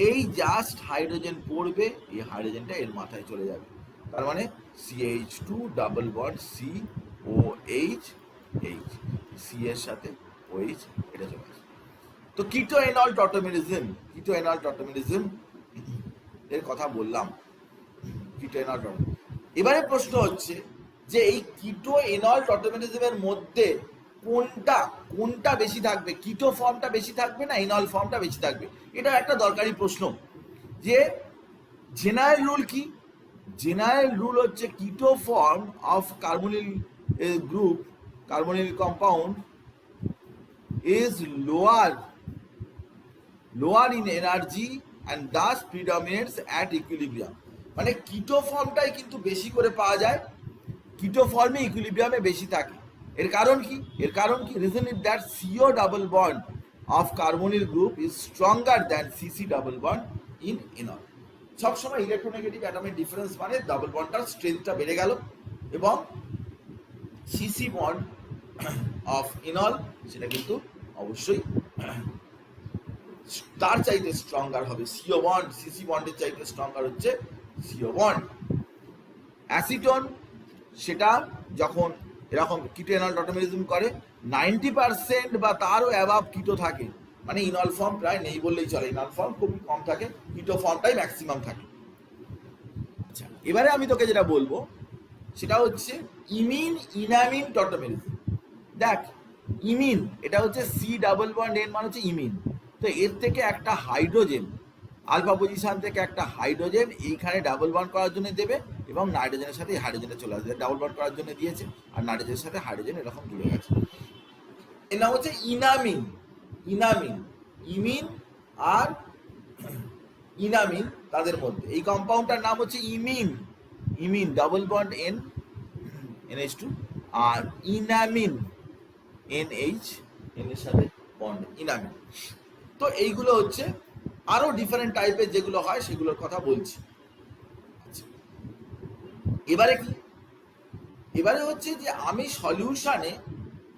এই জাস্ট হাইড্রোজেন পড়বে, এই হাইড্রোজেনটা এর মাথায় চলে যাবে, তার মানে CH2 double bond COH, C এর সাথে OH এটা চলে আসে। তো কিটো এনল টটোমেরিজম, কিটো এনল টটোমেরিজম এর কথা বললাম, কিটো এনল টটোমেরিজম। এবারে প্রশ্ন হচ্ছে যে এই কিটো এনল টটোমেরিজমের মধ্যে কোনটা বেশি থাকবে, কিটো ফর্মটা বেশি থাকবে না এনল ফর্মটা বেশি থাকবে? এটা একটা দরকারি প্রশ্ন। যে জেনারেল রুল কি, জেনারেল রুল হচ্ছে কিটো form of carbonyl group, carbonyl compound is lower in energy and thus predominates at equilibrium। মানে কিটো ফর্মটাই কিন্তু বেশি করে পাওয়া যায়, কিটো ফর্মে ইকুইলিব্রিয়ামে বেশি থাকে। এর কারণ কি, এর কারণ কি, reason is that CO double bond of carbonyl group is stronger than CC double bond in enol. সবসময় ইলেকট্রোনেগেটিভ অ্যাটমের ডিফারেন্স মানে ডাবল বন্ডটার স্ট্রেংথটা বেড়ে গেল, এবং CC বন্ড অফ ইনল সেটা কিন্তু অবশ্যই তার চাইতে স্ট্রঙ্গার হবে। CO বন্ড CC বন্ডের চাইতে স্ট্রঙ্গার হচ্ছে CO বন্ড। অ্যাসিটোন সেটা যখন এরকম কিটো এনল টটোমেরিজম করে 90% বা তারও অ্যাবাভ কিটো থাকে, মানে ইনল ফর্ম প্রায় নেই বললেই চলে, ইনল ফর্ম খুব কম থাকে, কিটো ফর্মটাই ম্যাক্সিমাম থাকে। আচ্ছা, এবারে আমি তোকে যেটা বলবো সেটা হচ্ছে ইমিন ইনামিন টটোমেরিজম। দেখ ইমিন এটা হচ্ছে C ডাবল বন্ড N মানে হচ্ছে ইমিন, তো এর থেকে একটা হাইড্রোজেন, আলফা পজিশন থেকে একটা হাইড্রোজেন এইখানে ডাবল বন্ড করার জন্য দেবে, এবং নাইট্রোজেনের সাথে হাইড্রোজেনটা চলে আসবে, ডাবল বন্ড করার জন্য দিয়েছে, আর নাইট্রোজেনের সাথে হাইড্রোজেন এরকম জুড়ে গেছে, এর নাম হচ্ছে ইনামিন। ইনামিন, ইমিন আর ইনামিন তাদের মধ্যে এই কম্পাউন্ডটার নাম হচ্ছে ইমিন, ইমিন ডাবল বন্ড NH2, আর ইনামিন NH এন এর সাথে বন্ড ইনামিন। তো এইগুলো হচ্ছে আরো ডিফারেন্ট টাইপের যেগুলো হয় সেগুলোর কথা বলছি। এবারে কি, এবারে হচ্ছে যে আমি সলিউশনে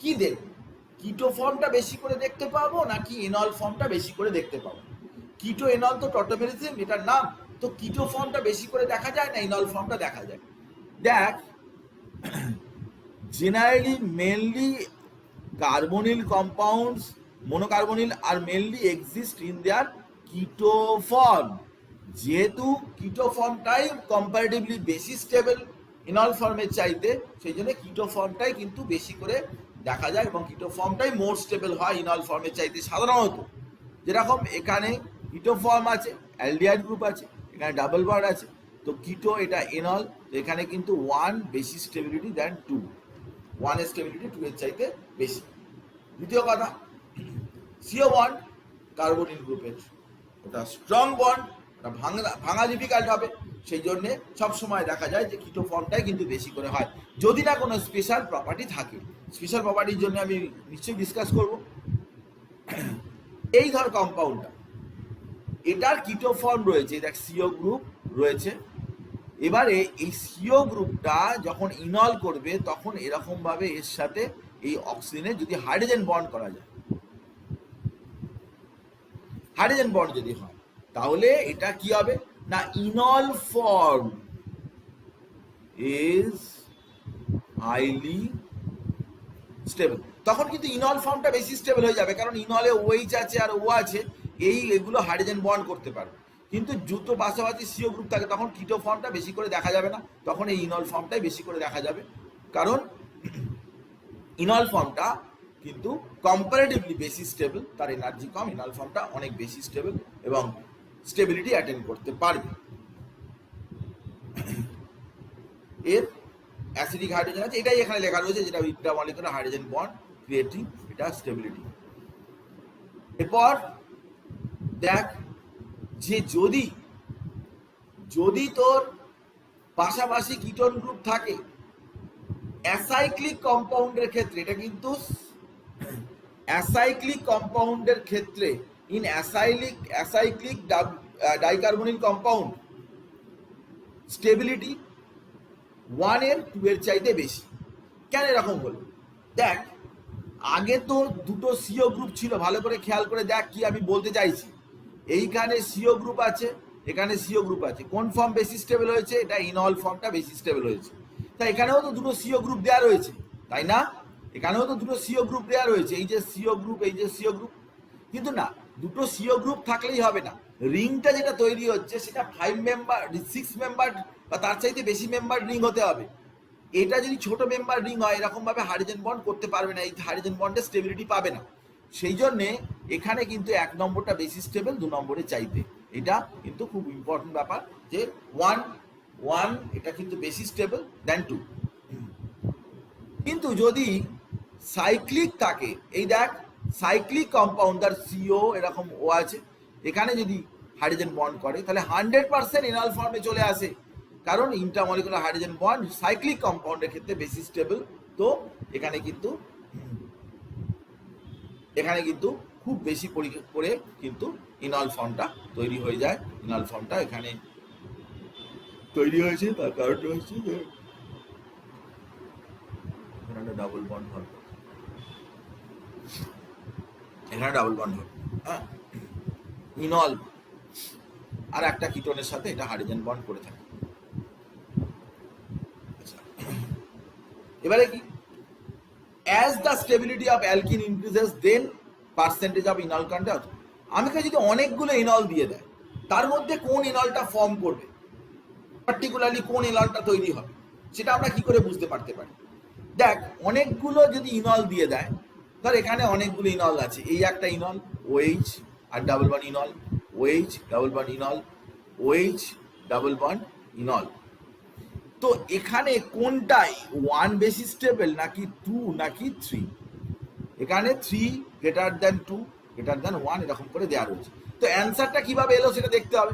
কি দেখব, কিটো ফর্মটা বেশি করে দেখতে পাবো নাকি এনল ফর্মটা বেশি করে দেখতে পাবো। কিটো এনল তো টটোমেরিজম এটার নাম, তো কিটো ফর্মটা বেশি করে দেখা যায় না এনল ফর্মটা দেখা যায়। দেখ generally mainly carbonyl compounds monocarbonyl are mainly exist in their keto form. যেহেতু কিটো ফর্মটাই কম্পারেটিভলি বেশি স্টেবল ইনল ফর্মের চাইতে, সেই জন্য কিটো ফর্মটাই কিন্তু বেশি করে দেখা যায় এবং কিটো ফর্মটাই মোর স্টেবল হয় ইনল ফর্মের চাইতে সাধারণত। যেরকম এখানে কিটো ফর্ম আছে, অ্যালডিহাইড গ্রুপ আছে, এখানে ডাবল বন্ড আছে, তো কিটো এটা এনল, তো এখানে কিন্তু 1 বেশি স্টেবিলিটি দ্যান 2, 1 এর স্টেবিলিটি 2 এর চাইতে বেশি। দ্বিতীয় কথা, সিও বন্ড কার্বনিল গ্রুপের ওটা স্ট্রং বন্ড, ওটা ভাঙা ডিফিকাল্ট হবে, সেই জন্য সবসময় দেখা যায় যে কিটো ফর্মটাই কিন্তু বেশি করে হয়, যদি না কোনো স্পেশাল প্রপার্টি থাকে। স্পেশাল প্রপার্টির জন্য আমি নিশ্চয়ই ডিসকাস করব। এই ধর কম্পাউন্ডটা, এটার কিটো ফর্ম রয়েছে, দেখ সিও গ্রুপ রয়েছে। এবারে এই সিও গ্রুপটা যখন ইনল করবে তখন এরকম ভাবে এর সাথে এই অক্সিজেনের যদি হাইড্রোজেন বন্ড করা যায়, হাইড্রোজেন বন্ড যদি হয়, তাহলে এটা কি হবে না enol form is highly stable. তখন কিন্তু ইনল ফর্মটা বেশি স্টেবল হয়ে যাবে, কারণ ইনলে ওএইচ আছে আর ও আছে, এগুলো হাইড্রোজেন বন্ড করতে পারবে। কিন্তু জুতো পাশাপাশি সিও গ্রুপ থাকে, তখন কিটো ফর্মটা বেশি করে দেখা যাবে না, তখন এই ইনল ফর্মটাই বেশি করে দেখা যাবে, কারণ ইনল ফর্মটা কিন্তু কম্পারেটিভলি বেশি স্টেবল, তার এনার্জি কম, ইনল ফর্মটা অনেক বেশি স্টেবল এবং স্টেবিলিটি অ্যাটেন্ড করতে পারবে। এর অ্যাসিডিক হাইড্রোজেন আছে, এটাই এখানে লেখা রয়েছে, যেটা ইন্টারমলিকুলার হাইড্রোজেন বন্ড ক্রিয়েটিং এটা স্টেবিলিটি। এরপর দেখ যে যদি তোর পাশাপাশি কিটোন গ্রুপ থাকে অ্যাসাইক্লিক কম্পাউন্ডের ক্ষেত্রে, এটা কিন্তু অ্যাসাইক্লিক কম্পাউন্ডের ক্ষেত্রে ইন অ্যাসাইক্লিক ডাইকার্বনিল কম্পাউন্ড স্টেবিলিটি 1 এর 2 এর চাইতে বেশি। কেন এরকম হলো? দেখ আগে তো দুটো সিও গ্রুপ ছিল, ভালো করে খেয়াল করে দেখ কি আমি বলতে চাইছি। এইখানে সিও গ্রুপ আছে, এখানে সিও গ্রুপ আছে, কোন ফর্ম বেশি স্টেবল হয়েছে? এটা ইনল ফর্মটা বেশি স্টেবল হয়েছে। তাই এখানেও তো দুটো সিও গ্রুপ দেওয়া রয়েছে, তাই না? এখানেও তো দুটো সিও গ্রুপ দেওয়া রয়েছে, এই যে সিও গ্রুপ, এই যে সিও গ্রুপ। কিন্তু না, দুটো সিও গ্রুপ থাকলেই হবে না, রিংটা যেটা তৈরি হচ্ছে সেটা 5 মেম্বার 6 মেম্বার বা তার চাইতে বেশি মেম্বার রিং হতে হবে। এটা যদি ছোট মেম্বার রিং হয় এরকম ভাবে হাইড্রোজেন বন্ড করতে পারবে না, এই হাইড্রোজেন বন্ডের স্টেবিলিটি পাবে না। সেই জন্যে এখানে কিন্তু 1 নম্বরটা বেশি স্টেবল 2 নম্বরের চাইতে, এটা কিন্তু খুব ইম্পর্টেন্ট ব্যাপার যে 1 এটা কিন্তু বেশি স্টেবল দ্যান 2। কিন্তু যদি সাইক্লিক থাকে, এই দেখ সাইক্লিক কম্পাউন্ডার সিও এরকম ও আছে, এখানে যদি হাইড্রোজেন বন্ড করে তাহলে 100% এনল ফর্মে চলে আসে, কারণ ইন্টারমলিকুলার হাইড্রোজেন বন্ড সাইক্লিক কম্পাউন্ডের ক্ষেত্রে বেশি স্টেবল। তো এখানে কিন্তু খুব বেশি করে কিন্তু ইনল ফর্মটা তৈরি হয়ে যায়। ইনল ফর্মটা এখানে তৈরি হয়েছে, তার কারণটা হচ্ছে যে এখানে ডাবল বন্ড হবে, এখানে ডাবল বন্ড হবে, হ্যাঁ, ইনল আর একটা কিটোনের সাথে এটা হাইড্রোজেন বন্ড করে থাকে। এবারে কি, as the stability of alkene increases then percentage of enol content। আমাকে যদি অনেকগুলো ইনল দিয়ে দেয়, তার মধ্যে কোন ইনলটা ফর্ম করবে, পার্টিকুলারলি কোন ইনলটা তৈরি হবে, সেটা আমরা কি করে বুঝতে পারতে পারি? দেখ অনেকগুলো যদি ইনল দিয়ে দেয়, ধর এখানে অনেকগুলো ইনল আছে, এই একটা ইনল OH আর double bond enol, OH double bond enol, OH double bond enol. তো এখানে কোনটাই 1 বেশি স্টেবল নাকি 2 নাকি 3? এখানে 3 গ্রেটার দ্যান 2 গ্রেটার দ্যান 1 এরকম করে দেওয়া রয়েছে। তো অ্যান্সারটা কিভাবে এলো সেটা দেখতে হবে।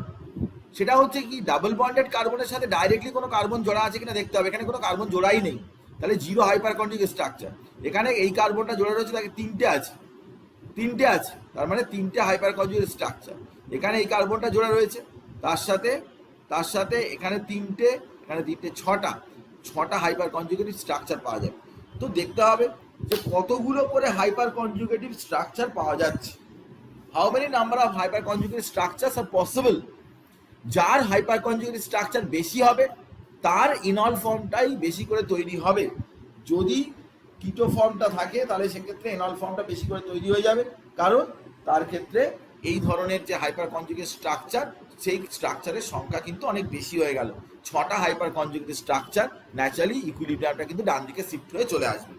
সেটা হচ্ছে কি, ডাবল বন্ডেড কার্বনের সাথে ডাইরেক্টলি কোনো কার্বন জোড়া আছে কিনা দেখতে হবে। এখানে কোনো কার্বন জোড়াই নেই, তাহলে জিরো হাইপার কন্টিনিউয়াস স্ট্রাকচার। এখানে এই কার্বনটা জোড়া রয়েছে, তাকে 3টে আছে, তিনটে আছে, তার মানে তিনটে হাইপার কনজুগেট স্ট্রাকচার। এখানে এই কার্বনটা জোড়া রয়েছে, তার সাথে এখানে তিনটে ছটা হাইপার কনজুগেটিভ স্ট্রাকচার পাওয়া যাবে। তো দেখতে হবে যে কতগুলো করে হাইপার কনজুগেটিভ স্ট্রাকচার পাওয়া যাচ্ছে, how many number of hyperconjugative structures are possible. যার হাইপার কনজুগেটিভ স্ট্রাকচার বেশি হবে তার ইনল ফর্মটাই বেশি করে তৈরি হবে। যদি কিটো ফর্মটা থাকে তাহলে সেক্ষেত্রে এনল ফর্মটা বেশি করে তৈরি হয়ে যাবে, কারণ তার ক্ষেত্রে এই ধরনের যে হাইপার কনজুগেট স্ট্রাকচার সেই স্ট্রাকচারের সংখ্যা কিন্তু অনেক বেশি হয়ে গেল। 6টা হাইপার কনজুগেট স্ট্রাকচার ন্যাচারালি ইকুইলিব্রিয়ামটা কিন্তু ডান দিকে শিফট হয়ে চলে আসবে।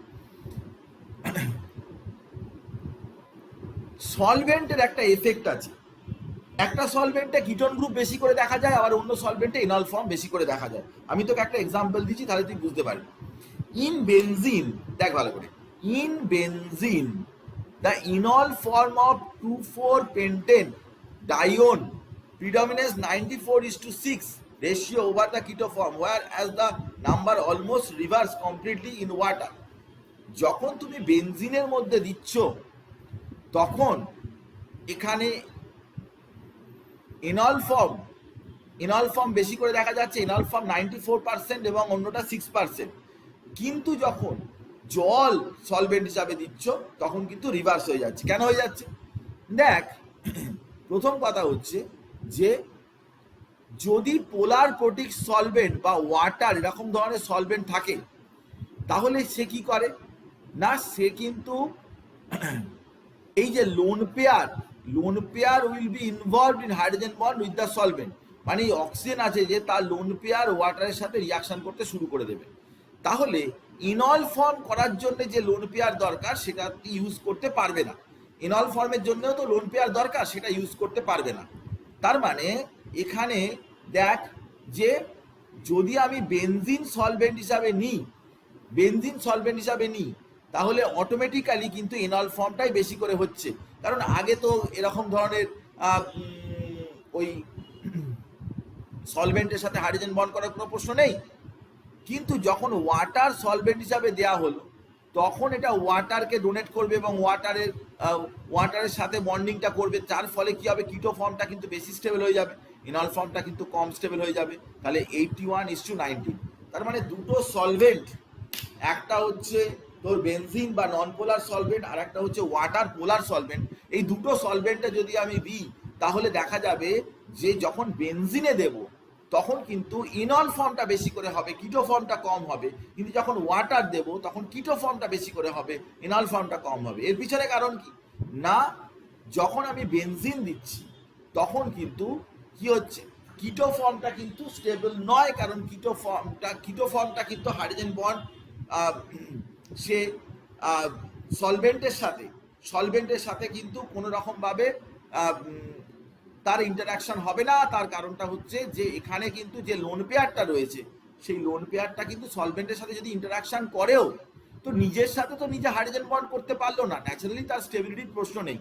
সলভেন্টের একটা এফেক্ট আছে, একটা সলভেন্টে কিটোন গ্রুপ বেশি করে দেখা যায়, আবার অন্য সলভেন্টে ইনল ফর্ম বেশি করে দেখা যায়। আমি তোকে একটা এক্সাম্পল দিচ্ছি, তাহলে তুই বুঝতে পারবি। ইন বেনজিন, দেখ ভালো করে, in benzene the enol form of 2,4-pentane dione predominates 94:6 ratio over the keto form, whereas the number almost reverse completely in water. যখন তুমি বেনজিনের মধ্যে দিচ্ছ তখন এখানে ইনল ফর্ম বেশি করে দেখা যাচ্ছে, ইনল ফর্ম 94% এবং অন্যটা 6%। কিন্তু যখন জল সলভেন্ট হিসাবে দিচ্ছ তখন কিন্তু রিভার্স হয়ে যাচ্ছে। কেন হয়ে যাচ্ছে? দেখ, প্রথম কথা হচ্ছে যে যদি পোলার প্রোটিক সলভেন্ট বা ওয়াটার এরকম ধরনের সলভেন্ট থাকে তাহলে সে কি করে না, সে কিন্তু এই যে lone pair will be involved in hydrogen bond with the solvent, মানে অক্সিজেন আছে যে তার লোন পেয়ার ওয়াটারের সাথে রিয়াকশন করতে শুরু করে দেবে। তাহলে ইনল ফর্ম করার জন্য যে লোন পেয়ার দরকার সেটা ইউজ করতে পারবে না, ইনল ফর্মের জন্যও তো লোন পেয়ার দরকার, সেটা ইউজ করতে পারবে না। তার মানে এখানে দেখ যে যদি আমি বেনজিন সলভেন্ট হিসাবে নিই তাহলে অটোমেটিক্যালি কিন্তু ইনল ফর্মটাই বেশি করে হচ্ছে, কারণ আগে তো এরকম ধরনের ওই সলভেন্টের সাথে হাইড্রোজেন বন্ড করার কোনো প্রশ্ন নেই। কিন্তু যখন ওয়াটার সলভেন্ট হিসাবে দেওয়া হলো তখন এটা ওয়াটারকে ডোনেট করবে এবং ওয়াটারের সাথে বন্ডিংটা করবে, যার ফলে কি হবে, কিটো ফর্মটা কিন্তু বেশি স্টেবল হয়ে যাবে, ইনল ফর্মটা কিন্তু কম স্টেবল হয়ে যাবে। তাহলে 81:19, তার মানে দুটো সলভেন্ট, একটা হচ্ছে তোর বেনজিন বা নন পোলার সলভেন্ট আর একটা হচ্ছে ওয়াটার পোলার সলভেন্ট, এই দুটো সলভেন্টটা যদি আমি দিই তাহলে দেখা যাবে যে যখন বেনজিনে দেব তখন কিন্তু ইনল ফর্মটা বেশি করে হবে, কিটো ফর্মটা কম হবে, কিন্তু যখন ওয়াটার দেব তখন কিটো ফর্মটা বেশি করে হবে, ইনল ফর্মটা কম হবে। এর পিছনে কারণ কি না, যখন আমি বেনজিন দিচ্ছি তখন কিন্তু কি হচ্ছে, কিটো ফর্মটা কিন্তু স্টেবল নয়, কারণ কিটো ফর্মটা কিন্তু হাইড্রোজেন বন্ড সে সলভেন্টের সাথে কিন্তু কোনো রকমভাবে তার ইন্টারাকশন হবে না। তার কারণটা হচ্ছে যে এখানে কিন্তু যে লোন পেয়ারটা রয়েছে সেই লোন পেয়ারটা কিন্তু সলভেন্টের সাথে যদি ইন্টারাকশন করেও তো নিজের সাথে তো নিজে হাইড্রোজেন বন্ড করতে পারলো না, ন্যাচারালি তার স্টেবিলিটির প্রশ্ন নেই।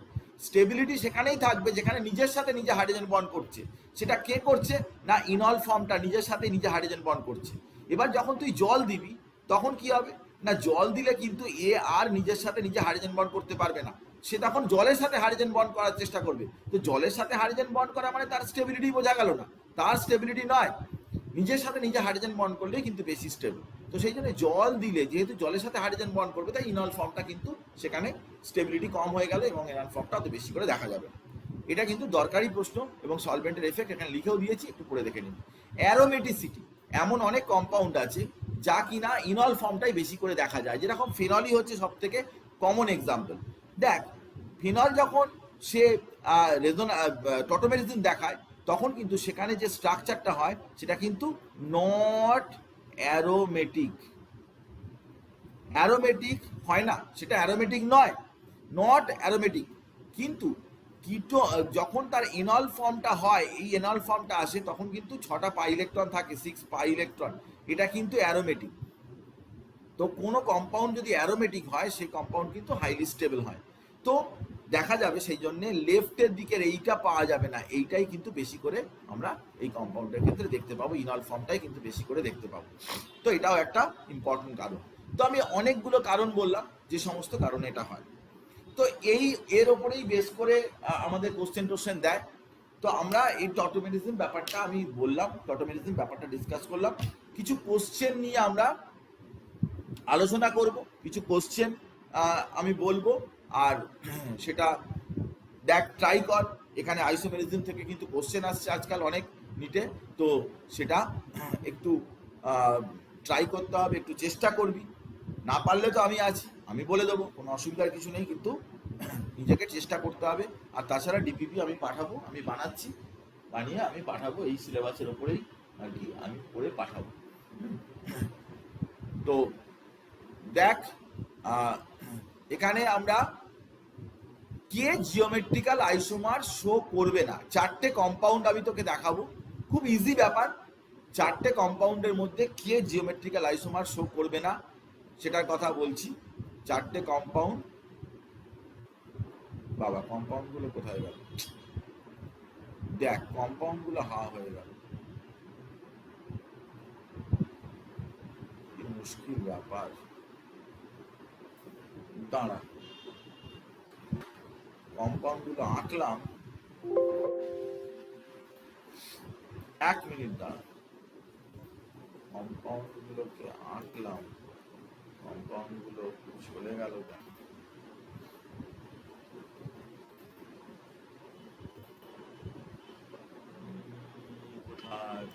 স্টেবিলিটি সেখানেই থাকবে যেখানে নিজের সাথে নিজে হাইড্রোজেন বন্ড করছে। সেটা কে করছে না, ইনল ফর্মটা নিজের সাথে নিজে হাইড্রোজেন বন্ড করছে। এবার যখন তুই জল দিবি তখন কি হবে না, জল দিলে কিন্তু এ আর নিজের সাথে নিজে হাইড্রোজেন বন্ড করতে পারবে না, সে তখন জলের সাথে হাইড্রোজেন বন্ড করার চেষ্টা করবে। তো জলের সাথে হাইড্রোজেন বন্ড করা মানে তার স্টেবিলিটি বোঝা গেল না, তার স্টেবিলিটি নয়, নিজের সাথে নিজে হাইড্রোজেন বন্ড করলেই কিন্তু বেশি স্টেবল। তো সেই জন্য জল দিলে যেহেতু জলের সাথে হাইড্রোজেন বন্ড করবে তাই ইনল ফর্মটা কিন্তু সেখানে স্টেবিলিটি কম হয়ে গেল এবং ইনল ফর্মটা অত বেশি করে দেখা যাবে। এটা কিন্তু দরকারি প্রশ্ন এবং সলভেন্টের এফেক্ট এখানে লিখেও দিয়েছি, একটু পড়ে দেখে নিন। অ্যারোমেটিসিটি, এমন অনেক কম্পাউন্ড আছে যা কিনা ইনল ফর্মটাই বেশি করে দেখা যায়, যেরকম ফিনলই হচ্ছে সব থেকে কমন এক্সাম্পল। দেখ, ফিনল যখন সে টটোমেরিজিন দেখায় তখন কিন্তু সেখানে যে স্ট্রাকচারটা হয় সেটা কিন্তু নট অ্যারোমেটিক হয় না, সেটা অ্যারোমেটিক নয়, নট অ্যারোমেটিক। কিন্তু কিটো যখন তার ইনল ফর্মটা হয়, এই ইনল ফর্মটা আসে তখন কিন্তু 6টা পাই ইলেকট্রন থাকে, 6 পাই ইলেকট্রন, এটা কিন্তু অ্যারোমেটিক। তো কোনো কম্পাউন্ড যদি অ্যারোমেটিক হয় সেই কম্পাউন্ড কিন্তু হাইলি স্টেবল হয়। তো দেখা যাবে সেই জন্য লেফটের দিকের এইটা পাওয়া যাবে না, এইটাই কিন্তু বেশি করে আমরা এই কম্পাউন্ডের ক্ষেত্রে দেখতে পাবো, ইনল ফর্মটাই কিন্তু বেশি করে দেখতে পাবো। তো এটাও একটা ইম্পর্টেন্ট কারণ। তো আমি অনেকগুলো কারণ বললাম যে সমস্ত কারণে এটা হয়। তো এর ওপরেই বেস করে আমাদের কোশ্চেন দেয়। তো আমরা এই টটোমেটিজম ব্যাপারটা আমি বললাম, টটোমেটিজম ব্যাপারটা ডিসকাস করলাম, কিছু কোশ্চেন নিয়ে আমরা আলোচনা করব, কিছু কোশ্চেন আমি বলবো, আর সেটা দেখ ট্রাই কর। এখানে আইসোমেরিজম থেকে কিন্তু কোশ্চেন আসছে আজকাল অনেক নিটে, তো সেটা একটু ট্রাই করতে হবে, একটু চেষ্টা করবি। না পারলে তো আমি আছি, আমি বলে দেবো, কোনো অসুবিধার কিছু নেই, কিন্তু নিজেকে চেষ্টা করতে হবে। আর তাছাড়া ডিপিপি আমি পাঠাবো, আমি বানাচ্ছি, বানিয়ে আমি পাঠাবো, এই সিলেবাসের ওপরেই আর কি আমি করে পাঠাবো। তো দেখ, এখানে আমরা কে জিওমেট্রিক্যাল আইসোমার শো করবে না, 4টে কম্পাউন্ড আমি তোকে দেখাবো, খুব ইজি ব্যাপার। 4টে কম্পাউন্ডের মধ্যে কে জিওমেট্রিক্যাল আইসোমার শো করবে না সেটার কথা বলছি। 4টে কম্পাউন্ড, বাবা কম্পাউন্ড গুলো কোথায় গেল, দেখ কম্পাউন্ড গুলো হয়ে গেল, কি মুশকিল ব্যাপার। দাঁড়া, কম্পাউন্ড গুলো আঁকলাম, 1 মিনিট দাঁড়া, কম্পাউন্ড গুলোকে আঁকলাম, কম্পাউন্ড গুলো চলে গেল কেন, কোথায়,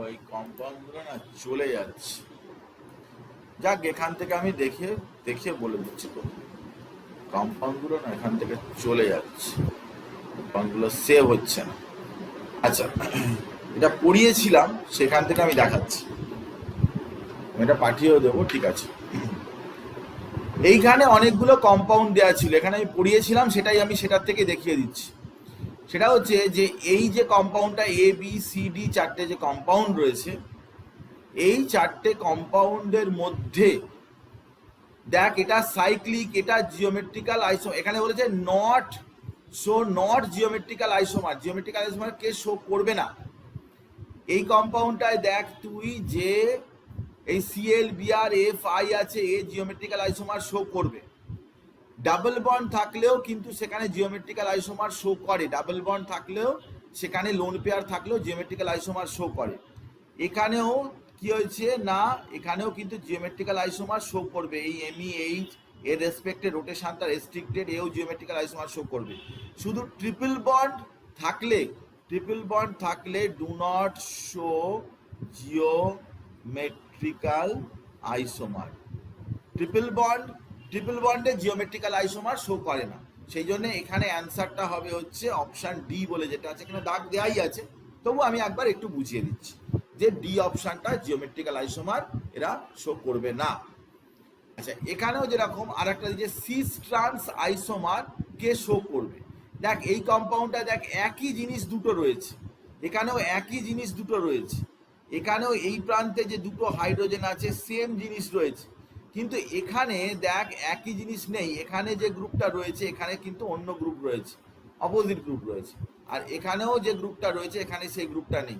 ওই কম্পাউন্ড গুলো না চলে যাচ্ছে। যাক, এখান থেকে আমি দেখে বলে দিচ্ছি তো, কম্পাউন্ড গুলো না এখান থেকে চলে যাচ্ছে, কম্পাউন্ড গুলো সেভ হচ্ছে না। আচ্ছা, এটা পড়িয়েছিলাম, সেখান থেকে আমি দেখাচ্ছি, এটা পাঠিয়েও দেবো, ঠিক আছে। এইখানে অনেকগুলো কম্পাউন্ড দেওয়া ছিল, এখানে আমি পড়িয়েছিলাম, সেটার থেকে দেখিয়ে দিচ্ছি। সেটা হচ্ছে যে এই যে কম্পাউন্ডটা ABCD 4টে যে কম্পাউন্ড রয়েছে, এই 4টে কম্পাউন্ডের মধ্যে দেখ, এটা সাইক্লিক, এটা জিওমেট্রিক্যাল আইসোমার, এখানে বলেছে not geometrical isomer, geometrical isomer K show করবে না। এই কম্পাউন্ডটায় দেখ তুই যে এই ClBrFi আছে, এ জিওমেট্রিক্যাল আইসোমার শো করবে। ডাবল বন্ড থাকলেও কিন্তু সেখানে জিওমেট্রিক্যাল আইসোমার শো করে, ডাবল বন্ড থাকলেও সেখানে লোন পেয়ার থাকলেও জিওমেট্রিক্যাল আইসোমার শো করে। এখানেও কি হয়েছে না, এখানেও কিন্তু জিওমেট্রিক্যাল আইসোমার শো করবে, এই MEH এর রেসপেক্টে রোটেশনটা রেস্ট্রিক্টেড, এও জিওমেট্রিক্যাল আইসোমার শো করবে। শুধু ট্রিপল বন্ড থাকলে do not show geometrical isomer. Triple বন্ডে জিওমেট্রিক্যাল আইসোমার শো করে না, সেই জন্য এখানে অ্যান্সারটা হবে হচ্ছে অপশন ডি বলে যেটা আছে, এখানে দাগ দেওয়াই আছে, তবু আমি একবার একটু বুঝিয়ে দিচ্ছি যে ডি অপশনটা জিওমেট্রিক্যাল আইসোমার এরা শো করবে না। আচ্ছা, এখানেও যেরকম আর একটা যে সিস ট্রান্স আইসোমার কে শো করবে। দেখ এই কম্পাউন্ডটা, দেখ একই জিনিস দুটো রয়েছে, এখানেও একই জিনিস দুটো রয়েছে, এখানেও এই প্রান্তে যে দুটো হাইড্রোজেন আছে সেম জিনিস রয়েছে, কিন্তু এখানে দেখ একই জিনিস নেই, এখানে যে গ্রুপটা রয়েছে এখানে কিন্তু অন্য গ্রুপ রয়েছে, অপোজিট গ্রুপ রয়েছে, আর এখানেও যে গ্রুপটা রয়েছে এখানে সেই গ্রুপটা নেই।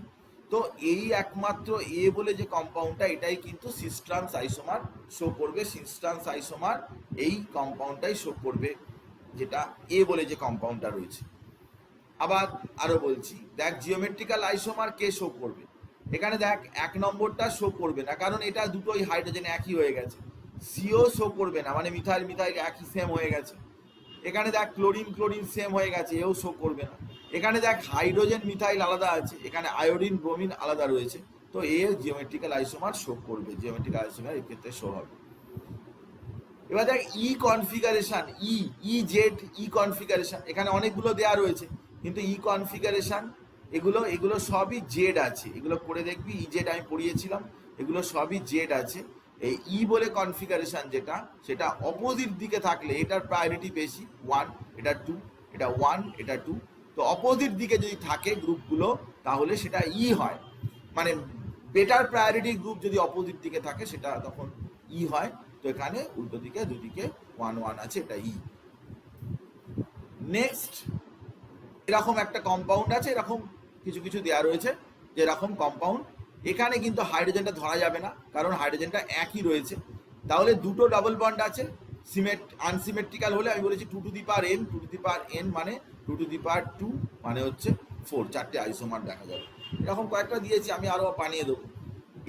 তো এই একমাত্র এ বলে যে কম্পাউন্ডটা, এটাই কিন্তু সিস ট্রান্স আইসোমার শো করবে, সিস ট্রান্স আইসোমার এই কম্পাউন্ডটাই শো করবে, যেটা এ বলে যে কম্পাউন্ডটা রয়েছে। আবার আরো বলছি, দেখ জিওমেট্রিক্যাল আইসোমার কে শো করবে, এখানে দেখ 1 নম্বরটা শো করবে না, কারণ এটা দুটোই হাইড্রোজেন একই হয়ে গেছে। সিও শো করবে না, মানে মিথাইল মিথাইল একই সেম হয়ে গেছে। এখানে দেখ ক্লোরিন ক্লোরিন সেম হয়ে গেছে, এও শো করবে না। এখানে দেখ হাইড্রোজেন মিথাইল আলাদা আছে, এখানে আয়োডিন ব্রোমিন আলাদা রয়েছে, তো এ জিওমেট্রিক্যাল আইসোমার শো করবে, জিওমেট্রিক্যাল আইসোমার এক্ষেত্রে শো হবে। এবার দেখ ই configuration, E Z E configuration, এখানে অনেকগুলো দেয়া রয়েছে, কিন্তু ই কনফিগারেশন এগুলো এগুলো সবই জেড আছে, এগুলো পড়ে দেখবি, ই জেড আমি পড়িয়েছিলাম, এগুলো সবই জেড আছে। এই ই বলে কনফিগারেশন যেটা, সেটা অপোজিট দিকে থাকলে এটার প্রায়োরিটি বেশি, 1 এটা 2, এটা 1 এটা 2, তো অপোজিট দিকে যদি থাকে গ্রুপগুলো তাহলে সেটা ই হয়, মানে বেটার প্রায়োরিটি গ্রুপ যদি অপোজিট দিকে থাকে সেটা তখন ই হয়। তো এখানে উল্টো দিকে দুদিকে 1 1 আছে, এটা ই। নেক্সট, এরকম একটা কম্পাউন্ড আছে, এরকম কিছু কিছু দেওয়া রয়েছে যে এরকম কম্পাউন্ড, এখানে কিন্তু হাইড্রোজেনটা ধরা যাবে না, কারণ হাইড্রোজেনটা একই রয়েছে। তাহলে দুটো ডাবল বন্ড আছে, আনসিমেট্রিক্যাল হলে আমি বলেছি 2 to the power n, 2 to the power n মানে 2 টু দি পাওয়ার 2 মানে হচ্ছে 4, চারটে আইসোমার দেখা যাবে। এরকম কয়েকটা দিয়েছি, আমি আরো বানিয়ে দেবো।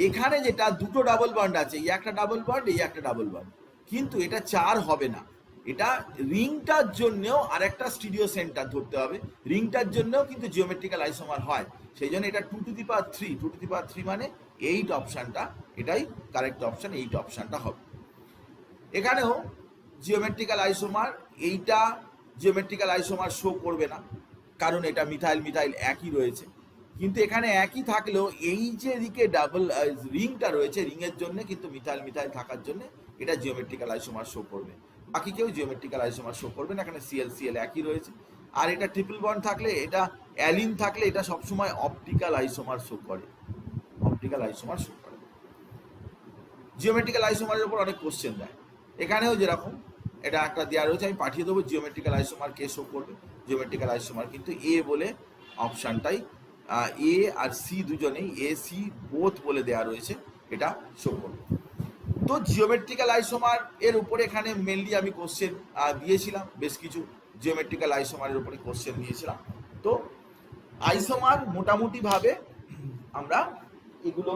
এখানে যেটা দুটো ডাবল বন্ড আছে, এই একটা ডাবল বন্ড, এই একটা ডাবল বন্ড, কিন্তু এটা 4 হবে না, এটা রিংটার জন্যও আরেকটা স্টিরিও সেন্টার ধরতে হবে, রিংটার জন্যও কিন্তু জিওমেট্রিক্যাল আইসোমার হয়, সেই জন্য এটা 2 to the power 3, 2 to the পাওয়ার 3 মানে 8 অপশানটা, এটাই কারেক্ট অপশান, 8 অপশানটা হবে। এখানেও জিওমেট্রিক্যাল আইসোমার, এইটা জিওমেট্রিক্যাল আইসোমার শো করবে না, কারণ এটা মিথাইল মিথাইল একই রয়েছে, কিন্তু এখানে একই থাকলেও এই যে দিকে ডাবল রিংটা রয়েছে, রিংয়ের জন্য কিন্তু মিথাইল মিথাইল থাকার জন্য এটা জিওমেট্রিক্যাল আইসোমার শো করবে, বাকি কেউ জিওমেট্রিক্যাল আইসোমার শো করবে না, এখানে সিএল সিএল একই রয়েছে। আর এটা ট্রিপল বন্ড থাকলে, এটা অ্যালিন থাকলে এটা সবসময় অপটিক্যাল আইসোমার শো করে, অপটিক্যাল আইসোমার শো করে। জিওমেট্রিক্যাল আইসোমারের উপর অনেক কোশ্চেন দেয়, এখানেও যেরকম এটা একটা দেওয়া রয়েছে, আমি পাঠিয়ে দেবো জিওমেট্রিক্যাল আইসোমার কে শো করবে। জিওমেট্রিক্যাল আইসোমার কিন্তু এ বলে অপশানটাই, এ আর সি দুজনেই, এ সি বোথ বলে দেওয়া রয়েছে, এটা শো করবে। তো জিওমেট্রিক্যাল আইসোমার এর উপরে এখানে মেনলি আমি কোশ্চেন দিয়েছিলাম, বেশ কিছু জিওমেট্রিক্যাল আইসোমারের উপরে কোশ্চেন দিয়েছিলাম। তো আইসোমার মোটামুটিভাবে আমরা এগুলো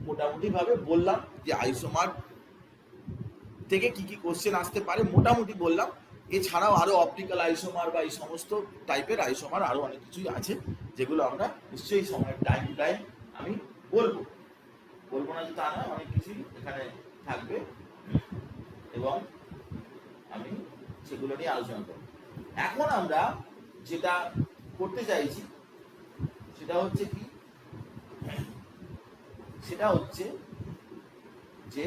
মোটামুটিভাবে বললাম যে আইসোমার থেকে কি কি কোশ্চেন আসতে পারে মোটামুটি বললাম। এছাড়াও আরো অপটিক্যাল আইসোমার বা এই সমস্ত টাইপের আইসোমার আরো অনেক কিছুই আছে, যেগুলো আমরা নিশ্চয়ই সময় টাইম টু টাইম আমি বলবো, বলবো না যে তা নয়, অনেক কিছুই এখানে থাকবে এবং আমি সেগুলো নিয়ে আলোচনা করব। এখন আমরা যেটা করতে চাইছি সেটা হচ্ছে কি, সেটা হচ্ছে যে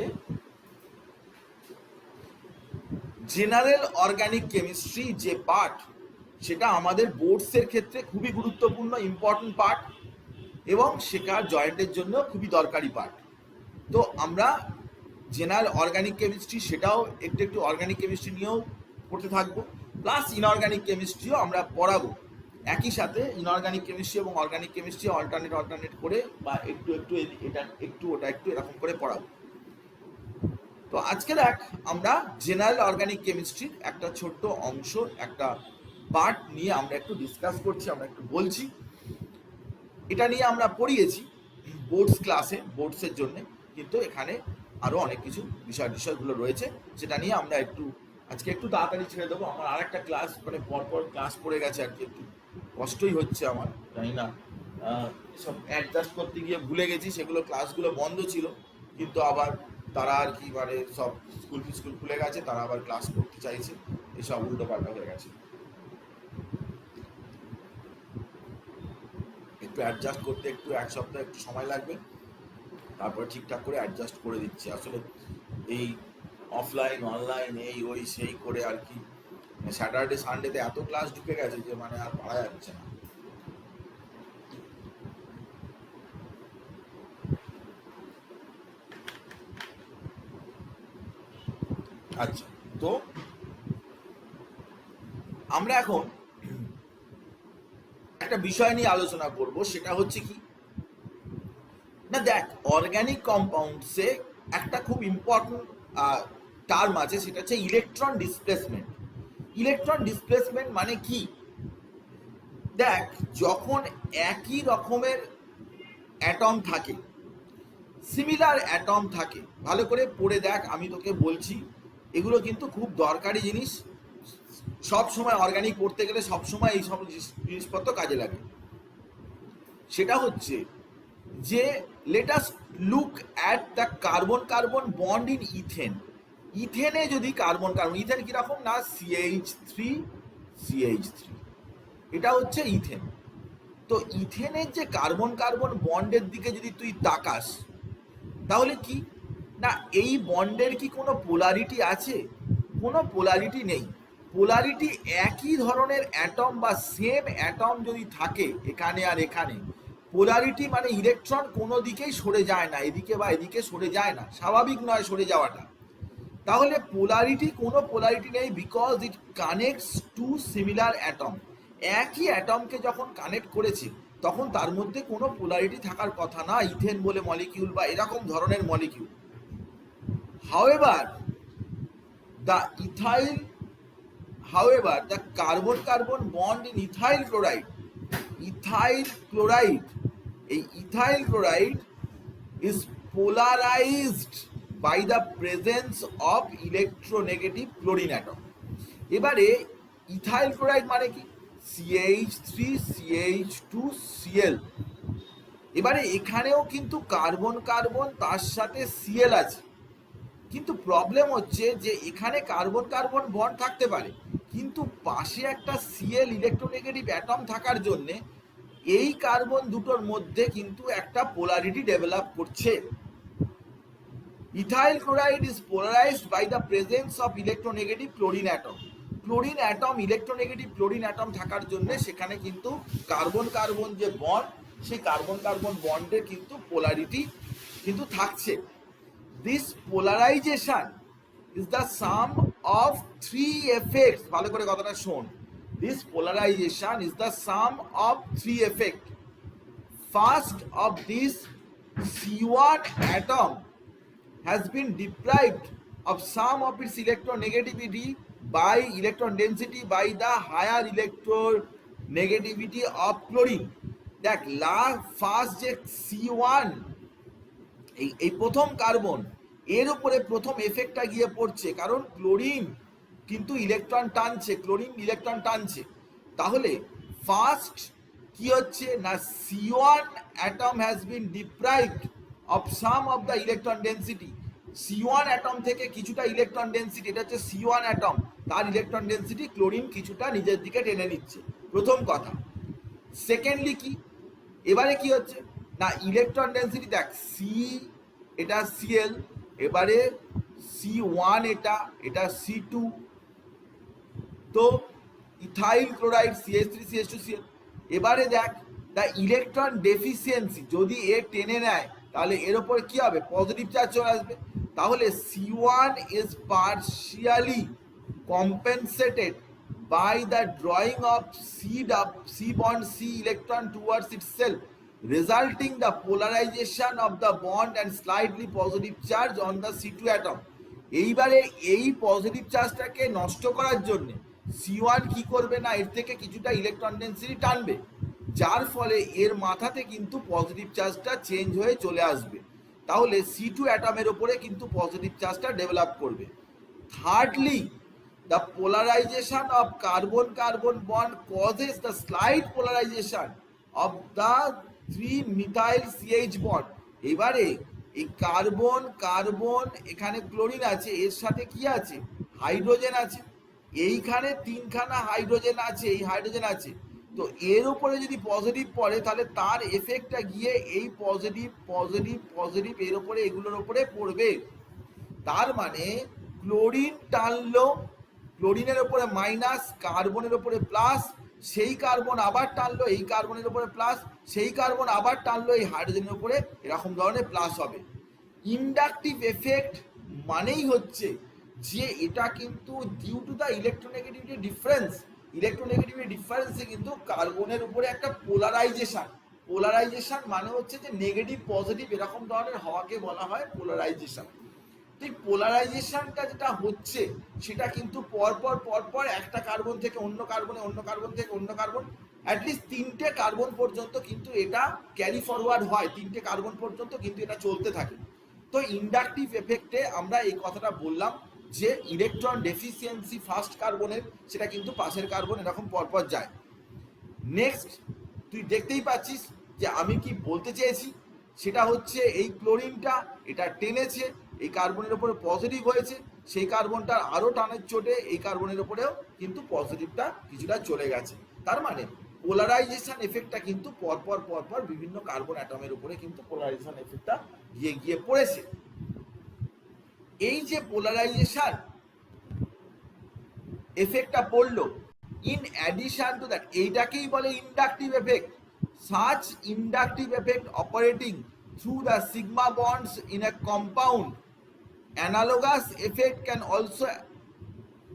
জেনারেল অর্গানিক কেমিস্ট্রি যে পার্ট, সেটা আমাদের বোর্ডসের ক্ষেত্রে খুবই গুরুত্বপূর্ণ, ইম্পর্টেন্ট পার্ট, এবং শেখার জয়েন্টের জন্য খুবই দরকারি পার্ট। তো আমরা জেনারেল অর্গানিক কেমিস্ট্রি সেটাও একটু একটু অর্গানিক কেমিস্ট্রি নিয়েও পড়তে থাকবো, প্লাস ইনঅর্গানিক কেমিস্ট্রিও আমরা পড়াবো একই সাথে। ইনঅর্গানিক কেমিস্ট্রি এবং অর্গানিক কেমিস্ট্রি অল্টারনেট করে বা একটু একটু এটা একটু ওটা একটু এরকম করে পড়াবো। তো আজকে দেখ আমরা জেনারেল অর্গানিক কেমিস্ট্রির একটা ছোট্ট অংশ, একটা পার্ট নিয়ে আমরা একটু ডিসকাস করছি, আমরা একটু বলছি। এটা নিয়ে আমরা পড়িয়েছি বোর্ডস ক্লাসে, বোর্ডসের জন্য, কিন্তু এখানে আরও অনেক কিছু বিষয়গুলো রয়েছে, সেটা নিয়ে আমরা একটু আজকে একটু তাড়াতাড়ি ছেড়ে দেবো। আমার আর একটা ক্লাস মানে পরপর ক্লাস পড়ে গেছে আর কি, একটু কষ্টই হচ্ছে আমার, জানি না সব অ্যাডজাস্ট করতে গিয়ে ভুলে গেছি, সেগুলো ক্লাসগুলো বন্ধ ছিল, কিন্তু আবার তারা আর কি মানে সব স্কুল খুলে গেছে, তারা আবার ক্লাস করতে চাইছে, এসব উল্টো পাল্টা হয়ে গেছে, একটু অ্যাডজাস্ট করতে একটু এক সপ্তাহ একটু সময় লাগবে, তারপরে ঠিকঠাক করে অ্যাডজাস্ট করে দিচ্ছি। আসলে এই অফলাইন অনলাইন এই ওই সেই করে আর কি স্যাটারডে সানডেতে এত ক্লাস ঢুকে গেছে যে মানে আর পারা যাচ্ছে না। আচ্ছা, তো আমরা এখন একটা বিষয় নিয়ে আলোচনা করব, সেটা হচ্ছে কি না, দেখ, অর্গানিক কম্পাউন্ডসে একটা খুব ইম্পর্টেন্ট টার্ম আছে, সেটা হচ্ছে ইলেকট্রন ডিসপ্লেসমেন্ট। ইলেকট্রন ডিসপ্লেসমেন্ট মানে কি? দেখ, যখন একই রকমের অ্যাটম থাকে, সিমিলার অ্যাটম থাকে, ভালো করে পড়ে দেখ, আমি তোকে বলছি, এগুলো কিন্তু খুব দরকারি জিনিস। সব সময় অর্গানিক পড়তে গেলে সব সময় এই সব জিনিসপত্র কাজে লাগে। সেটা হচ্ছে যে let us look at the carbon carbon bond in ethane. ইথেনে যদি কার্বন কার্বন, ইথেন কিরকম না, CH3, এটা হচ্ছে ইথেন। তো ইথেনের যে কার্বন কার্বন বন্ডের দিকে যদি তুই তাকাস, তাহলে কি না, এই বন্ডের কি কোনো পোলারিটি আছে? কোনো পোলারিটি নেই। পোলারিটি একই ধরনের অ্যাটম বা সেম অ্যাটম যদি থাকে এখানে আর এখানে, পোলারিটি মানে ইলেকট্রন কোনো দিকেই সরে যায় না, এদিকে বা এদিকে সরে যায় না, স্বাভাবিক নয় সরে যাওয়াটা। তাহলে পোলারিটি, কোনো পোলারিটি নেই, because it connects two similar atom. একই অ্যাটমকে যখন কানেক্ট করেছে তখন তার মধ্যে কোনো পোলারিটি থাকার কথা না, ইথেন বলে মলিকিউল বা এরকম ধরনের molecule. However, the ethyl, however, the carbon-carbon bond in ethyl chloride, এই ethyl chloride is polarized by the presence of electronegative chlorine atom. এবারে ইথাইল ক্লোরাইড মানে কি, CH3CH2Cl। এবারে এখানেও কিন্তু কার্বন কার্বন, তার সাথে Cl আছে, কিন্তু প্রবলেম হচ্ছে যে এখানে কার্বন কার্বন বন্ড থাকতে পারে, কিন্তু পাশে একটা Cl ইলেকট্রোনেগেটিভ অ্যাটম থাকার জন্য এই কার্বন দুটোর মধ্যে কিন্তু একটা পোলারিটি ডেভেলপ করছে। Ethyl chloride is polarised by the presence of electronegative chlorine atom. Chlorine atom, electronegative chlorine atom থাকার জন্য সেখানে কিন্তু কার্বন কার্বন যে বন্ড, সেই কার্বন কার্বন বন্ডের কিন্তু পোলারিটি কিন্তু থাকছে। This polarization is the sum of three effects. ভালো করে কথাটা শোন। This polarization is the sum of three effects. First of this, C1 atom has been deprived of some of its electronegativity by electron density by the higher electronegativity of chlorine. দেখ, first যে C1, এই প্রথম carbon, এর উপরে প্রথম এফেক্টটা গিয়ে পড়ছে, কারণ ক্লোরিন কিন্তু ইলেকট্রন টানছে, ক্লোরিন ইলেকট্রন টানছে। তাহলে ফার্স্ট কি হচ্ছে না, C1 atom has been deprived of some of the electron density. C1 atom থেকে কিছুটা ইলেকট্রন ডেন্সিটি, এটা হচ্ছে C1 অ্যাটম, তার ইলেকট্রন ডেন্সিটি ক্লোরিন কিছুটা নিজের দিকে টেনে নিচ্ছে, প্রথম কথা। সেকেন্ডলি কি, এবারে কি হচ্ছে না, ইলেকট্রন ডেন্সিটি দেখ, সি এটা Cl, এবারে C1 এটা C2, তো ইথাইল ক্লোরাইড CH3CH2Cl। এবারে দেখ, দ্য ইলেকট্রন ডেফিসিয়েন্সি, যদি এ টেনে নেয় তাহলে এর ওপরে কি হবে, পজিটিভ চার্জ চলে আসবে। তাহলে C1 is partially compensated by the drawing of C bond C electron towards itself, resulting the polarization of the bond and slightly positive charge on the C2 atom. এইবারে এই পজিটিভ চার্জটাকে নষ্ট করার জন্য C1 কি করবে না, এর থেকে কিছুটা ইলেকট্রন ডেন্সিটি টানবে, যার ফলে এর মাথাতে কিন্তু পজিটিভ চার্জটা চেঞ্জ হয়ে চলে আসবে। তাহলে C2 অ্যাটমের ওপরে কিন্তু পজিটিভ চার্জটা ডেভেলপ করবে। Thirdly, the polarization of carbon carbon bond causes the slight polarization of the 3-methyl CH bond. এবারে এই কার্বন কার্বন, এখানে ক্লোরিন আছে, এর সাথে কি আছে, হাইড্রোজেন আছে, এইখানে তিনখানা হাইড্রোজেন আছে, এই হাইড্রোজেন আছে, তো এর উপরে যদি পজিটিভ পড়ে তাহলে তার এফেক্টটা গিয়ে এই পজিটিভ পজিটিভ পজিটিভ এর উপরে, এগুলোর উপরে পড়বে। তার মানে ক্লোরিন টানলো, ক্লোরিনের উপরে মাইনাস, কার্বনের উপরে প্লাস, সেই কার্বন আবার টানলো এই কার্বনের উপরে প্লাস, সেই কার্বন আবার টানলো এই হাইড্রোজেনের উপরে, এরকম ধরনের প্লাস হবে। ইন্ডাকটিভ এফেক্ট মানেই হচ্ছে যে এটা কিন্তু ডিউ টু দ্য ইলেকট্রোনেগেটিভিটি ডিফারেন্সে কিন্তু কার্বনের উপরে একটা পোলারাইজেশন মানে হচ্ছে যে নেগেটিভ পজিটিভ এরকম ধরনের হওয়াকে বলা হয় পোলারাইজেশন। ঠিক পোলারাইজেশনটা যেটা হচ্ছে সেটা কিন্তু পরপর একটা কার্বন থেকে অন্য কার্বনে, অন্য কার্বন থেকে অন্য কার্বন, অ্যাটলিস্ট 3টে কার্বন পর্যন্ত কিন্তু এটা ক্যারি ফরওয়ার্ড হয়, 3টে কার্বন পর্যন্ত কিন্তু এটা চলতে থাকে। তো ইন্ডাকটিভ এফেক্টে আমরা এই কথাটা বললাম যে ইলেকট্রন ডেফিসিয়েন্সি ফার্স্ট কার্বনের সেটা কিন্তু পাশের কার্বন এরকম পরপর যায়। নেক্সট তুই দেখতেই পাচ্ছিস যে আমি কি বলতে চেয়েছি, সেটা হচ্ছে এই ক্লোরিনটা এটা টেনেছে, এই কার্বনের উপরে পজিটিভ হয়েছে, সেই কার্বনটার আরও টানের চোটে এই কার্বনের উপরেও কিন্তু পজিটিভটা কিছুটা চলে গেছে। তার মানে পোলারাইজেশন এফেক্টটা কিন্তু পরপর বিভিন্ন কার্বন অ্যাটমের উপরে কিন্তু পোলারাইজেশন এফেক্টটা গিয়ে পড়েছে। এই যে পোলারাইজেশন এফেক্টটা পড়লো, ইন অ্যাডিশন টু দ্যাট এইটাকেই বলে inductive effect. Such inductive effect operating through the sigma bonds in a compound, analogous effect can also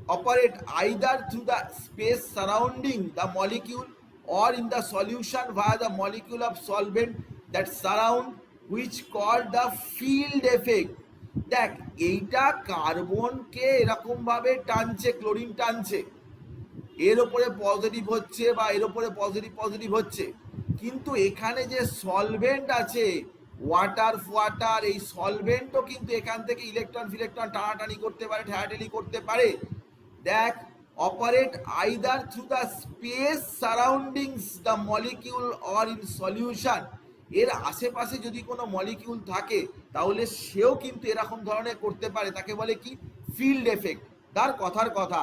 operate either through the space surrounding the molecule or in the solution via the molecule of solvent that surround, which called the field effect. দেখ এইটা কার্বনকে এরকম ভাবে টানছে, chlorine টানছে, এর উপরে positive হচ্ছে বা এর উপরে পজিটিভ হচ্ছে, কিন্তু এখানে যে সলভেন্ট আছে ওয়াটার, এই সলভেন্টও কিন্তু এখান থেকে ইলেকট্রন টানাটানি করতে পারে, ঠেলাঠেলি করতে পারে। দেখ operate either through the space surroundings the molecule or in solution, এর আশেপাশে যদি কোনো মলিকিউল থাকে তাহলে সেও কিন্তু এরকম ধরনের করতে পারে, তাকে বলে কি ফিল্ড এফেক্ট। তার কথার কথা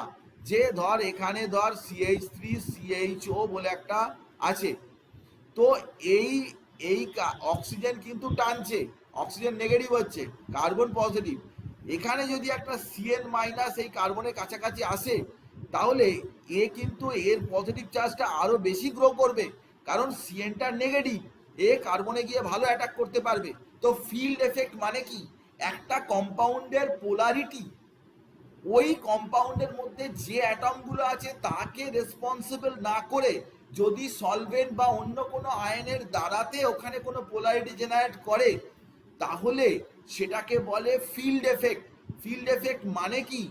যে ধর এখানে ধর CH3CHO বলে একটা আছে, তো এই অক্সিজেন কিন্তু টানছে, অক্সিজেন নেগেটিভ হচ্ছে, কার্বন পজিটিভ, এখানে যদি একটা CN মাইনাস এই কার্বনের কাছাকাছি আসে তাহলে এ কিন্তু এর পজিটিভ চার্জটা আরো বেশি গ্রো করবে, কারণ CNটা নেগেটিভ, এ কার্বনে গিয়ে ভালো অ্যাটাক করতে পারবে। তো ফিল্ড এফেক্ট মানে কি, একটা কম্পাউন্ডের পোলারিটি ওই কম্পাউন্ডের মধ্যে যে অ্যাটমগুলো আছে তাকে রেসপন্সিবল না করে যদি সলভেন্ট বা অন্য কোনো আয়নের দ্বারাতে ওখানে কোনো পোলারিটি জেনারেট করে তাহলে সেটাকে বলে ফিল্ড এফেক্ট। ফিল্ড এফেক্ট মানে কি,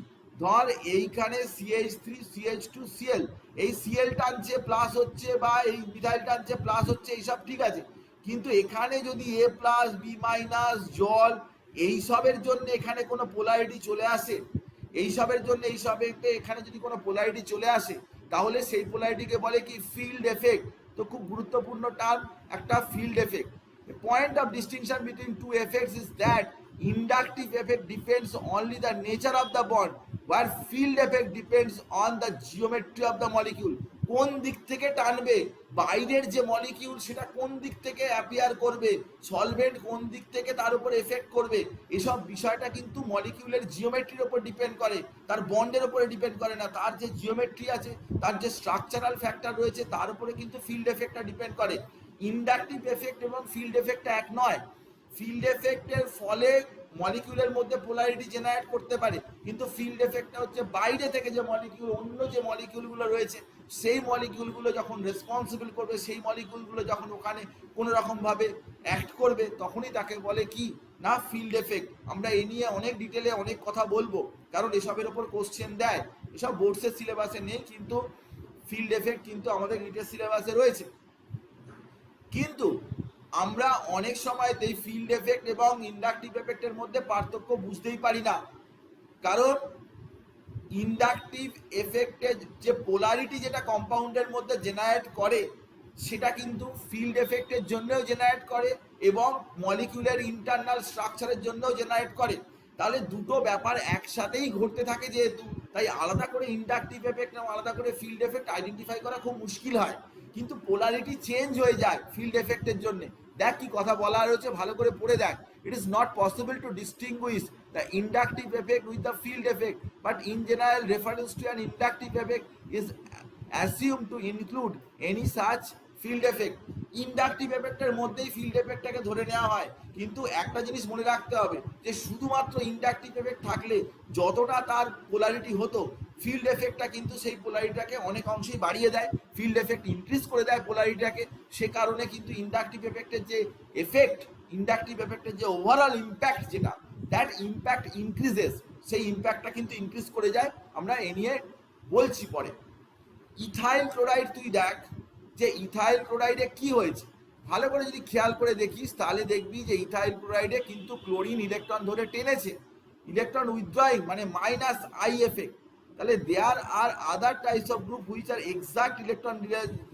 ধর এইখানে CH3CH2Cl, এই Cl টানছে প্লাস হচ্ছে বা এই মিথাইল টানছে প্লাস হচ্ছে, এইসব ঠিক আছে, কিন্তু এখানে যদি A প্লাস B মাইনাস জল এইসবের জন্য এখানে কোনো পোলারিটি চলে আসে, এইসবের জন্য এখানে যদি কোনো পোলারিটি চলে আসে তাহলে সেই পোলারিটিকে বলে কি ফিল্ড এফেক্ট। তো খুব গুরুত্বপূর্ণ টার্ম একটা field effect. The point of distinction between two effects is that inductive effect depends only the nature of the bond, while field effect depends on the geometry of the molecule. কোন দিক থেকে টানবে, বাইরের যে molecule সেটা কোন দিক থেকে অ্যাপিয়ার করবে, সলভেন্ট কোন দিক থেকে তার উপর এফেক্ট করবে, এসব বিষয়টা কিন্তু মলিকিউলের জিওমেট্রির উপর ডিপেন্ড করে, তার বন্ডের উপরে ডিপেন্ড করে না, তার যে জিওমেট্রি আছে, তার যে স্ট্রাকচারাল ফ্যাক্টর রয়েছে তার উপরে কিন্তু ফিল্ড এফেক্টটা ডিপেন্ড করে। ইন্ডাকটিভ এফেক্ট এবং ফিল্ড এফেক্টটা এক নয়। ফিল্ড এফেক্টের ফলে মলিকিউলের মধ্যে পোলারিটি জেনারেট করতে পারে, কিন্তু ফিল্ড এফেক্টটা হচ্ছে বাইরে থেকে যে মলিকিউল, অন্য যে মলিকিউলগুলো রয়েছে সেই মলিকিউলগুলো যখন রেসপন্সিবল করবে, সেই মলিকিউলগুলো যখন ওখানে কোনো রকমভাবে অ্যাক্ট করবে তখনই তাকে বলে কি না ফিল্ড এফেক্ট। আমরা এ নিয়ে অনেক ডিটেলে অনেক কথা বলবো, কারণ এসবের ওপর কোশ্চেন দেয়, এসব বোর্ডসের সিলেবাসে নেই, কিন্তু ফিল্ড এফেক্ট কিন্তু আমাদের নিটের সিলেবাসে রয়েছে। কিন্তু আমরা অনেক সময় এই ফিল্ড এফেক্ট এবং ইন্ডাকটিভ এফেক্টের মধ্যে পার্থক্য বুঝতেই পারি না, কারণ ইন্ডাকটিভ এফেক্টের যে পোলারিটি যেটা কম্পাউন্ডের মধ্যে জেনারেট করে সেটা কিন্তু ফিল্ড এফেক্টের জন্যও জেনারেট করে এবং মলিকিউলের ইন্টারনাল স্ট্রাকচারের জন্যও জেনারেট করে। তাহলে দুটো ব্যাপার একসাথেই ঘটতে থাকে যেহেতু, তাই আলাদা করে ইন্ডাকটিভ এফেক্ট এবং আলাদা করে ফিল্ড এফেক্ট আইডেন্টিফাই করা খুব মুশকিল হয়, কিন্তু পোলারিটি চেঞ্জ হয়ে যায় ফিল্ড এফেক্টের জন্য। দেখ কি কথা বলা রয়েছে, ভালো করে পড়ে দেখ। It is not possible to distinguish the inductive effect with the field effect, but in general reference to an inductive effect is assumed to include any such field effect. Inductive এফেক্টের মধ্যেই ফিল্ড এফেক্টটাকে ধরে নেওয়া হয়। কিন্তু একটা জিনিস মনে রাখতে হবে যে শুধুমাত্র ইন্ডাকটিভ এফেক্ট থাকলে যতটা তার পোলারিটি হতো, ফিল্ড এফেক্টটা কিন্তু সেই পোলারিটিটাকে অনেক অংশেই বাড়িয়ে দেয়, ফিল্ড এফেক্ট ইনক্রিজ করে দেয় পোলারিটিটাকে। সে কারণে কিন্তু ইন্ডাকটিভ এফেক্টের যে এফেক্ট, ইন্ডাকটিভ এফেক্টের যে ওভারঅল ইম্প্যাক্ট, যেটা দ্যাট ইম্প্যাক্ট ইনক্রিজেস, সেই ইম্প্যাক্টটা কিন্তু ইনক্রিজ করে যায়। আমরা এ নিয়ে বলছি পরে। ইথাইল ক্লোরাইড তুই দেখ যে ইথাইল ক্লোরাইডে কি হয়েছে, ভালো করে যদি খেয়াল করে দেখিস তাহলে দেখবি যে ইথাইল ক্লোরাইডে কিন্তু ক্লোরিন ইলেকট্রন ধরে টেনেছে, ইলেকট্রন উইথড্রয়িং মানে মাইনাস আই এফেক্ট। তাহলে there are other types of group which are exact electron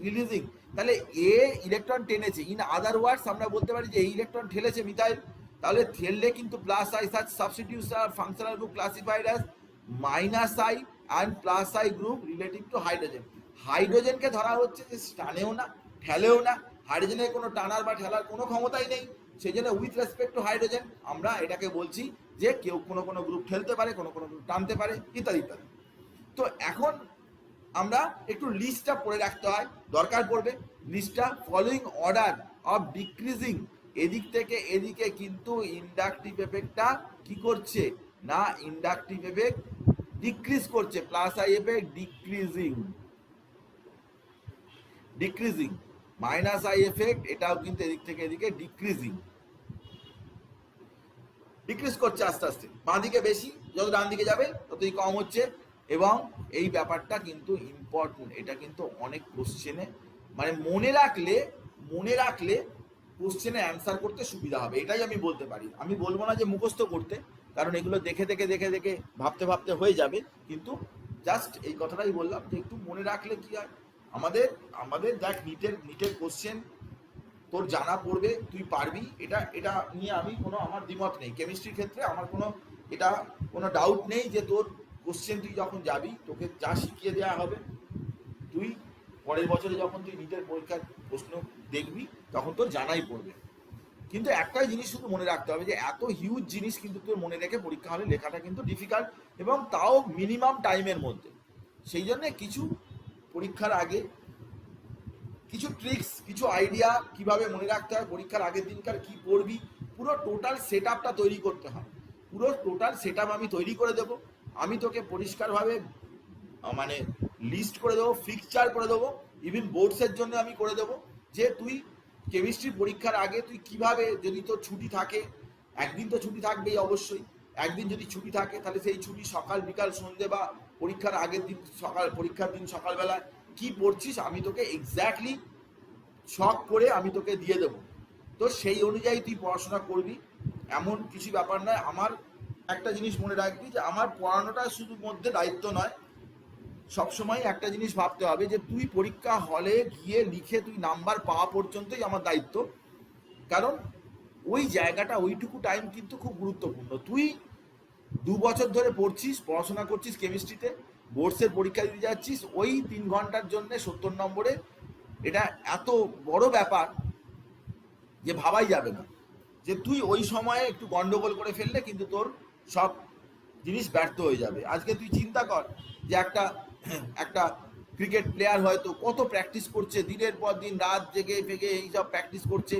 releasing. তাহলে এ ইলেকট্রন টেনেছে, ইন আদার ওয়ার্ডস আমরা বলতে পারি যে এই ইলেকট্রন ঠেলেছে মিথাইল। তাহলে ঠেললে কিন্তু plus I such substitutes or functional group classified as minus I and plus I group relative to hydrogen. হাইড্রোজেনকে ধরা হচ্ছে যে টানেও না ঠেলেও না, হাইড্রোজেনের কোনো টানার বা ঠেলার কোনো ক্ষমতাই নেই। সেই জন্য উইথ রেসপেক্ট টু হাইড্রোজেন আমরা এটাকে বলছি যে কেউ কোনো কোনো গ্রুপ ঠেলতে পারে, কোনো কোনো গ্রুপ টানতে পারে, ইত্যাদি ইত্যাদি। তো এখন আমরা একটু লিস্টটা পড়ে রাখতে হয়, দরকার পড়বে লিস্টটা। ফলোইং অর্ডার অফ ডিক্রিজিং, এদিক থেকে এদিকে কিন্তু ইন্ডাকটিভ এফেক্টটা কি করছে না, ইন্ডাকটিভ এফেক্ট ডিক্রিজ করছে, plus I effect decreasing, decreasing minus I effect এটাও কিন্তু এদিক থেকে এদিকে ডিক্রিজিং, ডিক্রিজ করছে আস্তে আস্তে, বাঁ দিকে বেশি, যত ডান দিকে যাবে ততই কম হচ্ছে। এবং এই ব্যাপারটা কিন্তু ইম্পর্টেন্ট, এটা কিন্তু অনেক কোশ্চেনে মানে মনে রাখলে কোশ্চেনে অ্যান্সার করতে সুবিধা হবে, এটাই আমি বলতে পারি। আমি বলবো না যে মুখস্থ করতে, কারণ এগুলো দেখে ভাবতে ভাবতে হয়ে যাবে, কিন্তু জাস্ট এই কথাটাই বললাম যে একটু মনে রাখলে কি হয়। আমাদের দেখ নিটের কোশ্চেন তোর জানা পড়বে, তুই পারবি, এটা নিয়ে আমি আমার দ্বিমত নেই। কেমিস্ট্রির ক্ষেত্রে আমার কোনো ডাউট নেই যে তোর কোশ্চেন তুই যখন যাবি তোকে যা শিখিয়ে দেওয়া হবে, তুই পরের বছরে যখন তুই নিটের পরীক্ষার প্রশ্ন দেখবি তখন তোর জানাই পড়বে। কিন্তু একটাই জিনিস শুধু মনে রাখতে হবে যে এত হিউজ জিনিস কিন্তু তোর মনে রেখে পরীক্ষা হলে লেখাটা কিন্তু ডিফিকাল্ট, এবং তাও মিনিমাম টাইমের মধ্যে। সেই জন্যে কিছু পরীক্ষার আগে কিছু ট্রিক্স, কিছু আইডিয়া কিভাবে মনে রাখতে হয়, পরীক্ষার আগের দিনকার কি পড়বি, পুরো টোটাল সেট আপটা তৈরি করতে হয়। পুরো টোটাল সেট আপ আমি তৈরি করে দেবো, আমি তোকে পরিষ্কারভাবে মানে লিস্ট করে দেবো, ফিক্সচার করে দেবো, ইভেন বোর্ডসের জন্য আমি করে দেবো যে তুই কেমিস্ট্রি পরীক্ষার আগে তুই কিভাবে, যদি তোর ছুটি থাকে, একদিন তো ছুটি থাকবেই অবশ্যই, একদিন যদি ছুটি থাকে তাহলে সেই ছুটি সকাল বিকাল সন্ধ্যে বা পরীক্ষার আগের দিন পরীক্ষার দিন সকালবেলায় কি পড়ছিস আমি তোকে এক্স্যাক্টলি শখ করে আমি তোকে দিয়ে দেবো। তো সেই অনুযায়ী তুই পড়াশোনা করবি, এমন কিছু ব্যাপার নয়। আমার একটা জিনিস মনে রাখবি যে আমার পড়ানোটা শুধু মধ্যে দায়িত্ব নয়, সবসময় একটা জিনিস ভাবতে হবে যে তুই পরীক্ষা হলে গিয়ে লিখে তুই নাম্বার পাওয়া পর্যন্তই আমার দায়িত্ব। কারণ ওই জায়গাটা, ওইটুকু টাইম কিন্তু খুব গুরুত্বপূর্ণ। তুই 2 বছর ধরে পড়াশোনা করছিস কেমিস্ট্রিতে, বোর্ডসের পরীক্ষা দিতে যাচ্ছিস, ওই 3 ঘন্টার জন্য 70 নম্বরে, এটা এত বড় ব্যাপার যে ভাবাই যাবে না যে তুই ওই সময়ে একটু গন্ডগোল করে ফেললে কিন্তু তোর সব জিনিস ব্যর্থ হয়ে যাবে। আজকে তুই চিন্তা কর যে একটা ক্রিকেট প্লেয়ার হয়তো কত প্র্যাকটিস করছে, দিনের পর দিন রাত জেগে ফেগে এইসব প্র্যাকটিস করছে,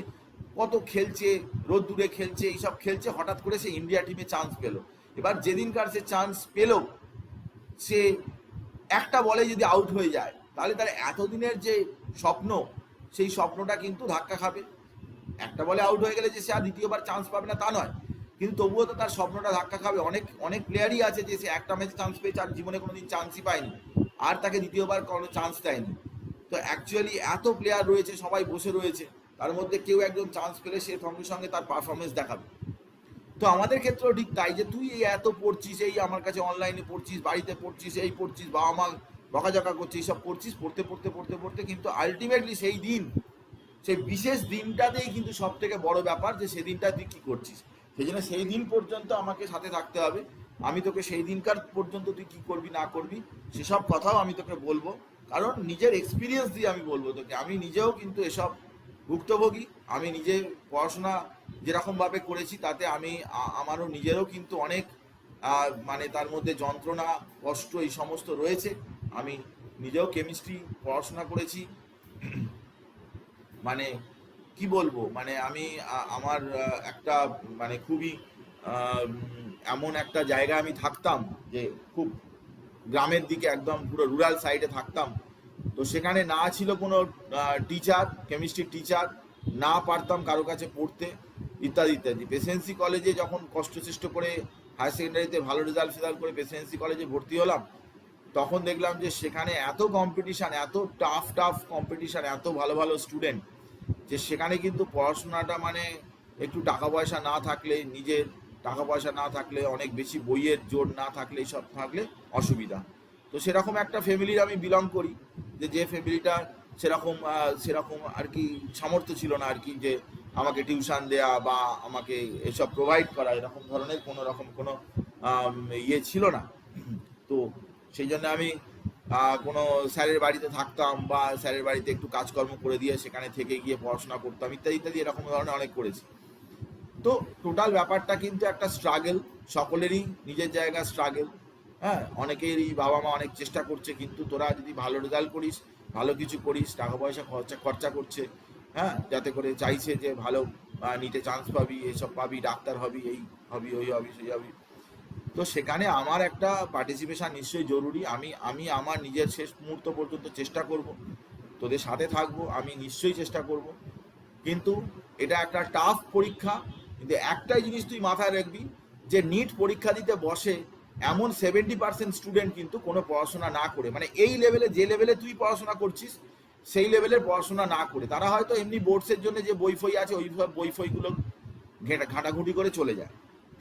কত খেলছে, রোদ্দুরে খেলছে, এইসব খেলছে, হঠাৎ করে সে ইন্ডিয়া টিমে চান্স পেল। এবার যেদিনকার সে চান্স পেল, সে একটা বলে যদি আউট হয়ে যায় তাহলে তার এতদিনের যে স্বপ্ন, সেই স্বপ্নটা কিন্তু ধাক্কা খাবে। একটা বলে আউট হয়ে গেলে যে সে আর দ্বিতীয়বার চান্স পাবে না তা নয়, কিন্তু তবুও তো তার স্বপ্নটা ধাক্কা খাবে। অনেক প্লেয়ারই আছে যে সে একটা ম্যাচে চান্স পেয়েছে আর জীবনে কোনোদিন চান্সই পায়নি, আর তাকে দ্বিতীয়বার কোনো চান্স দেয়নি। তো অ্যাকচুয়ালি এত প্লেয়ার রয়েছে, সবাই বসে রয়েছে, তার মধ্যে কেউ একজন চান্স পেলে সে সঙ্গে সঙ্গে তার পারফরমেন্স দেখাবে। তো আমাদের ক্ষেত্রেও ঠিক তাই, যে তুই এই এত পড়ছিস, এই আমার কাছে অনলাইনে পড়ছিস, বাড়িতে পড়ছিস, এই পড়ছিস, বাবা মা বকাঝকা করছিস, এইসব করছিস, পড়তে কিন্তু আলটিমেটলি সেই বিশেষ দিনটাতেই কিন্তু সব থেকে বড় ব্যাপার যে সেদিনটা তুই কী করছিস। সেই জন্য সেই দিন পর্যন্ত আমাকে সাথে থাকতে হবে। আমি তোকে সেই দিনকার পর্যন্ত তুই কী করবি না করবি সেসব কথাও আমি তোকে বলবো, কারণ নিজের এক্সপিরিয়েন্স দিয়ে আমি বলবো তোকে। আমি নিজেও কিন্তু এসব ভুক্তভোগী, আমি নিজে পড়াশোনা যেরকমভাবে করেছি তাতে আমারও নিজেরও কিন্তু অনেক মানে তার মধ্যে যন্ত্রণা, কষ্ট এই সমস্ত রয়েছে। আমি নিজেও কেমিস্ট্রি পড়াশোনা করেছি, মানে কি বলবো, মানে আমি আমার একটা মানে খুবই এমন একটা জায়গায় আমি থাকতাম যে খুব গ্রামের দিকে, একদম পুরো রুরাল সাইডে থাকতাম। তো সেখানে না ছিল কোনো টিচার, কেমিস্ট্রির টিচার, না পারতাম কারো কাছে পড়তে, ইত্যাদি ইত্যাদি। প্রেসিডেন্সি কলেজে যখন কষ্টচেষ্ট করে হায়ার সেকেন্ডারিতে ভালো রেজাল্ট করে প্রেসিডেন্সি কলেজে ভর্তি হলাম, তখন দেখলাম যে সেখানে এত কম্পিটিশান, এত টাফ টাফ কম্পিটিশান, এত ভালো ভালো স্টুডেন্ট, যে সেখানে কিন্তু পড়াশোনাটা মানে একটু টাকা পয়সা না থাকলে, নিজের টাকা পয়সা না থাকলে, অনেক বেশি বইয়ের জোর না থাকলে, এইসব থাকলে অসুবিধা। তো সেরকম একটা ফ্যামিলির আমি বিলং করি, যে ফ্যামিলিটা সেরকম সেরকম আর কি সামর্থ্য ছিল না আর কি, যে আমাকে টিউশন দেয়া বা আমাকে এসব প্রোভাইড করা, এরকম ধরনের কোনো রকম কোনো ইয়ে ছিল না। তো সেই জন্য আমি কোনো স্যারের বাড়িতে থাকতাম, বা স্যারের বাড়িতে একটু কাজকর্ম করে দিয়ে সেখানে থেকে গিয়ে পড়াশোনা করতাম, ইত্যাদি ইত্যাদি, এরকম ধরনের অনেক করেছি। তো টোটাল ব্যাপারটা কিন্তু একটা স্ট্রাগল, সকলেরই নিজের জায়গায় স্ট্রাগল। হ্যাঁ, অনেকেরই বাবা মা অনেক চেষ্টা করছে, কিন্তু তোরা যদি ভালো রেজাল্ট করিস, ভালো কিছু করিস, টাকা পয়সা খরচা করছে, হ্যাঁ, যাতে করে চাইছে যে ভালো নিটে চান্স পাবি, এসব পাবি, ডাক্তার হবি, এই হবি, ওই হবি, সেই হবি। তো সেখানে আমার একটা পার্টিসিপেশন নিশ্চয়ই জরুরি। আমি আমার নিজের শেষ মুহূর্ত পর্যন্ত চেষ্টা করব, তোদের সাথে থাকবো, আমি নিশ্চয়ই চেষ্টা করব। কিন্তু এটা একটা টাফ পরীক্ষা। কিন্তু একটাই জিনিস তুই মাথায় রাখবি, যে নিট পরীক্ষা দিতে বসে এমন 70% স্টুডেন্ট কিন্তু কোনো পড়াশোনা না করে, মানে এই লেভেলে, যে লেভেলে তুই পড়াশোনা করছিস সেই লেভেলের পড়াশোনা না করে, তারা হয়তো এমনি বোর্ডসের জন্য যে বই ফই আছে ওই সব বই ফইগুলো ঘাঁটাঘুঁটি করে চলে যায়।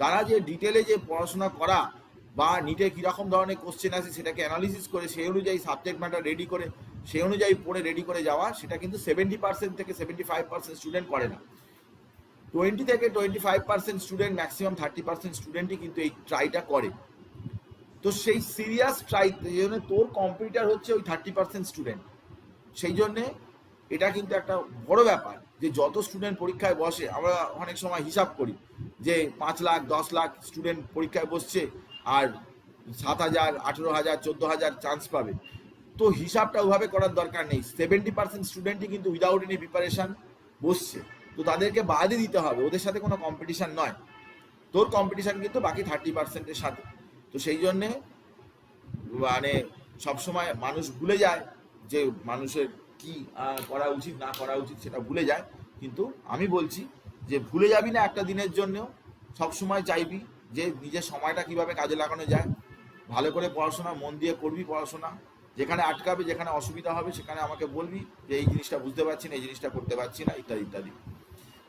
তারা যে ডিটেলে যে পড়াশোনা করা, বা নিটে কীরকম ধরনের কোশ্চেন আছে সেটাকে অ্যানালিসিস করে, সেই অনুযায়ী সাবজেক্ট ম্যাটার রেডি করে, সেই অনুযায়ী পড়ে রেডি করে যাওয়া, সেটা কিন্তু 70% থেকে 75% স্টুডেন্ট করে না। 20 থেকে 25% স্টুডেন্ট, ম্যাক্সিমাম 30% স্টুডেন্টই কিন্তু এই ট্রাইটা করে। তো সেই সিরিয়াস ট্রাই, এই জন্য তোর কম্পিউটার হচ্ছে ওই 30% স্টুডেন্ট। সেই জন্যে এটা কিন্তু একটা বড় ব্যাপার, যে যত স্টুডেন্ট পরীক্ষায় বসে, আমরা অনেক সময় হিসাব করি যে 5 লাখ 10 লাখ স্টুডেন্ট পরীক্ষায় বসছে, আর 7,000 18,000 14,000 চান্স পাবে। তো হিসাবটা ওইভাবে করার দরকার নেই। 70% স্টুডেন্টই কিন্তু উইদাউট এনি প্রিপারেশন বসছে, তো তাদেরকে বাদই দিতে হবে, ওদের সাথে কোনো কম্পিটিশান নয়। তোর কম্পিটিশান কিন্তু বাকি 30%-এর সাথে। তো সেই জন্যে মানে সবসময় মানুষ ভুলে যায় যে মানুষের কি করা উচিত না করা উচিত, সেটা ভুলে যায়। কিন্তু আমি বলছি যে ভুলে যাবি না একটা দিনের জন্যও, সবসময় চাইবি যে নিজের সময়টা কিভাবে কাজে লাগানো যায়, ভালো করে পড়াশোনা মন দিয়ে করবি পড়াশোনা, যেখানে আটকাবে, যেখানে অসুবিধা হবে সেখানে আমাকে বলবি যে এই জিনিসটা বুঝতে পারছি না, এই জিনিসটা করতে পারছি না, ইত্যাদি ইত্যাদি।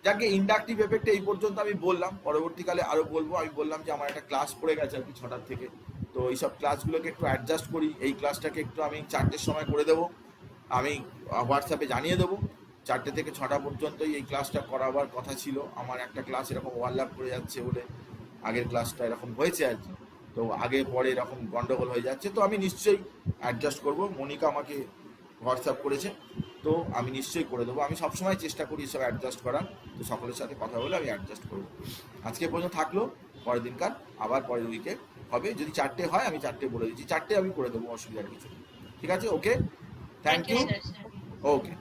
যাকে ইন্ডাকটিভ এফেক্টে এই পর্যন্ত আমি বললাম, পরবর্তীকালে আরও বলবো। আমি বললাম যে আমার একটা ক্লাস পড়ে গেছে আর কি 6টার থেকে, তো এইসব ক্লাসগুলোকে একটু অ্যাডজাস্ট করি। এই ক্লাসটাকে একটু আমি 4টের সময় করে দেবো, আমি হোয়াটসঅ্যাপে জানিয়ে দেবো। 4টে থেকে 6টা পর্যন্তই এই ক্লাসটা করাবার কথা ছিল। আমার একটা ক্লাস এরকম ওভারল্যাপ করে যাচ্ছে বলে, আগের ক্লাসটা এরকম হয়েছে আর কি, তো আগে পরে এরকম গন্ডগোল হয়ে যাচ্ছে। তো আমি নিশ্চয়ই অ্যাডজাস্ট করব, মনিকা আমাকে হোয়াটসঅ্যাপ করেছে, তো আমি নিশ্চয়ই করে দেবো। আমি সবসময় চেষ্টা করি এসব অ্যাডজাস্ট করার, তো সকলের সাথে কথা বলে আমি অ্যাডজাস্ট করবো। আজকে পর্যন্ত থাকলো, পরের দিনকার আবার পরের উইকে হবে। যদি 4টে হয় আমি 4টে বলে দিচ্ছি, 4টে আমি করে দেবো, অসুবিধার কিছু। ঠিক আছে, ওকে, থ্যাংক ইউ, ওকে।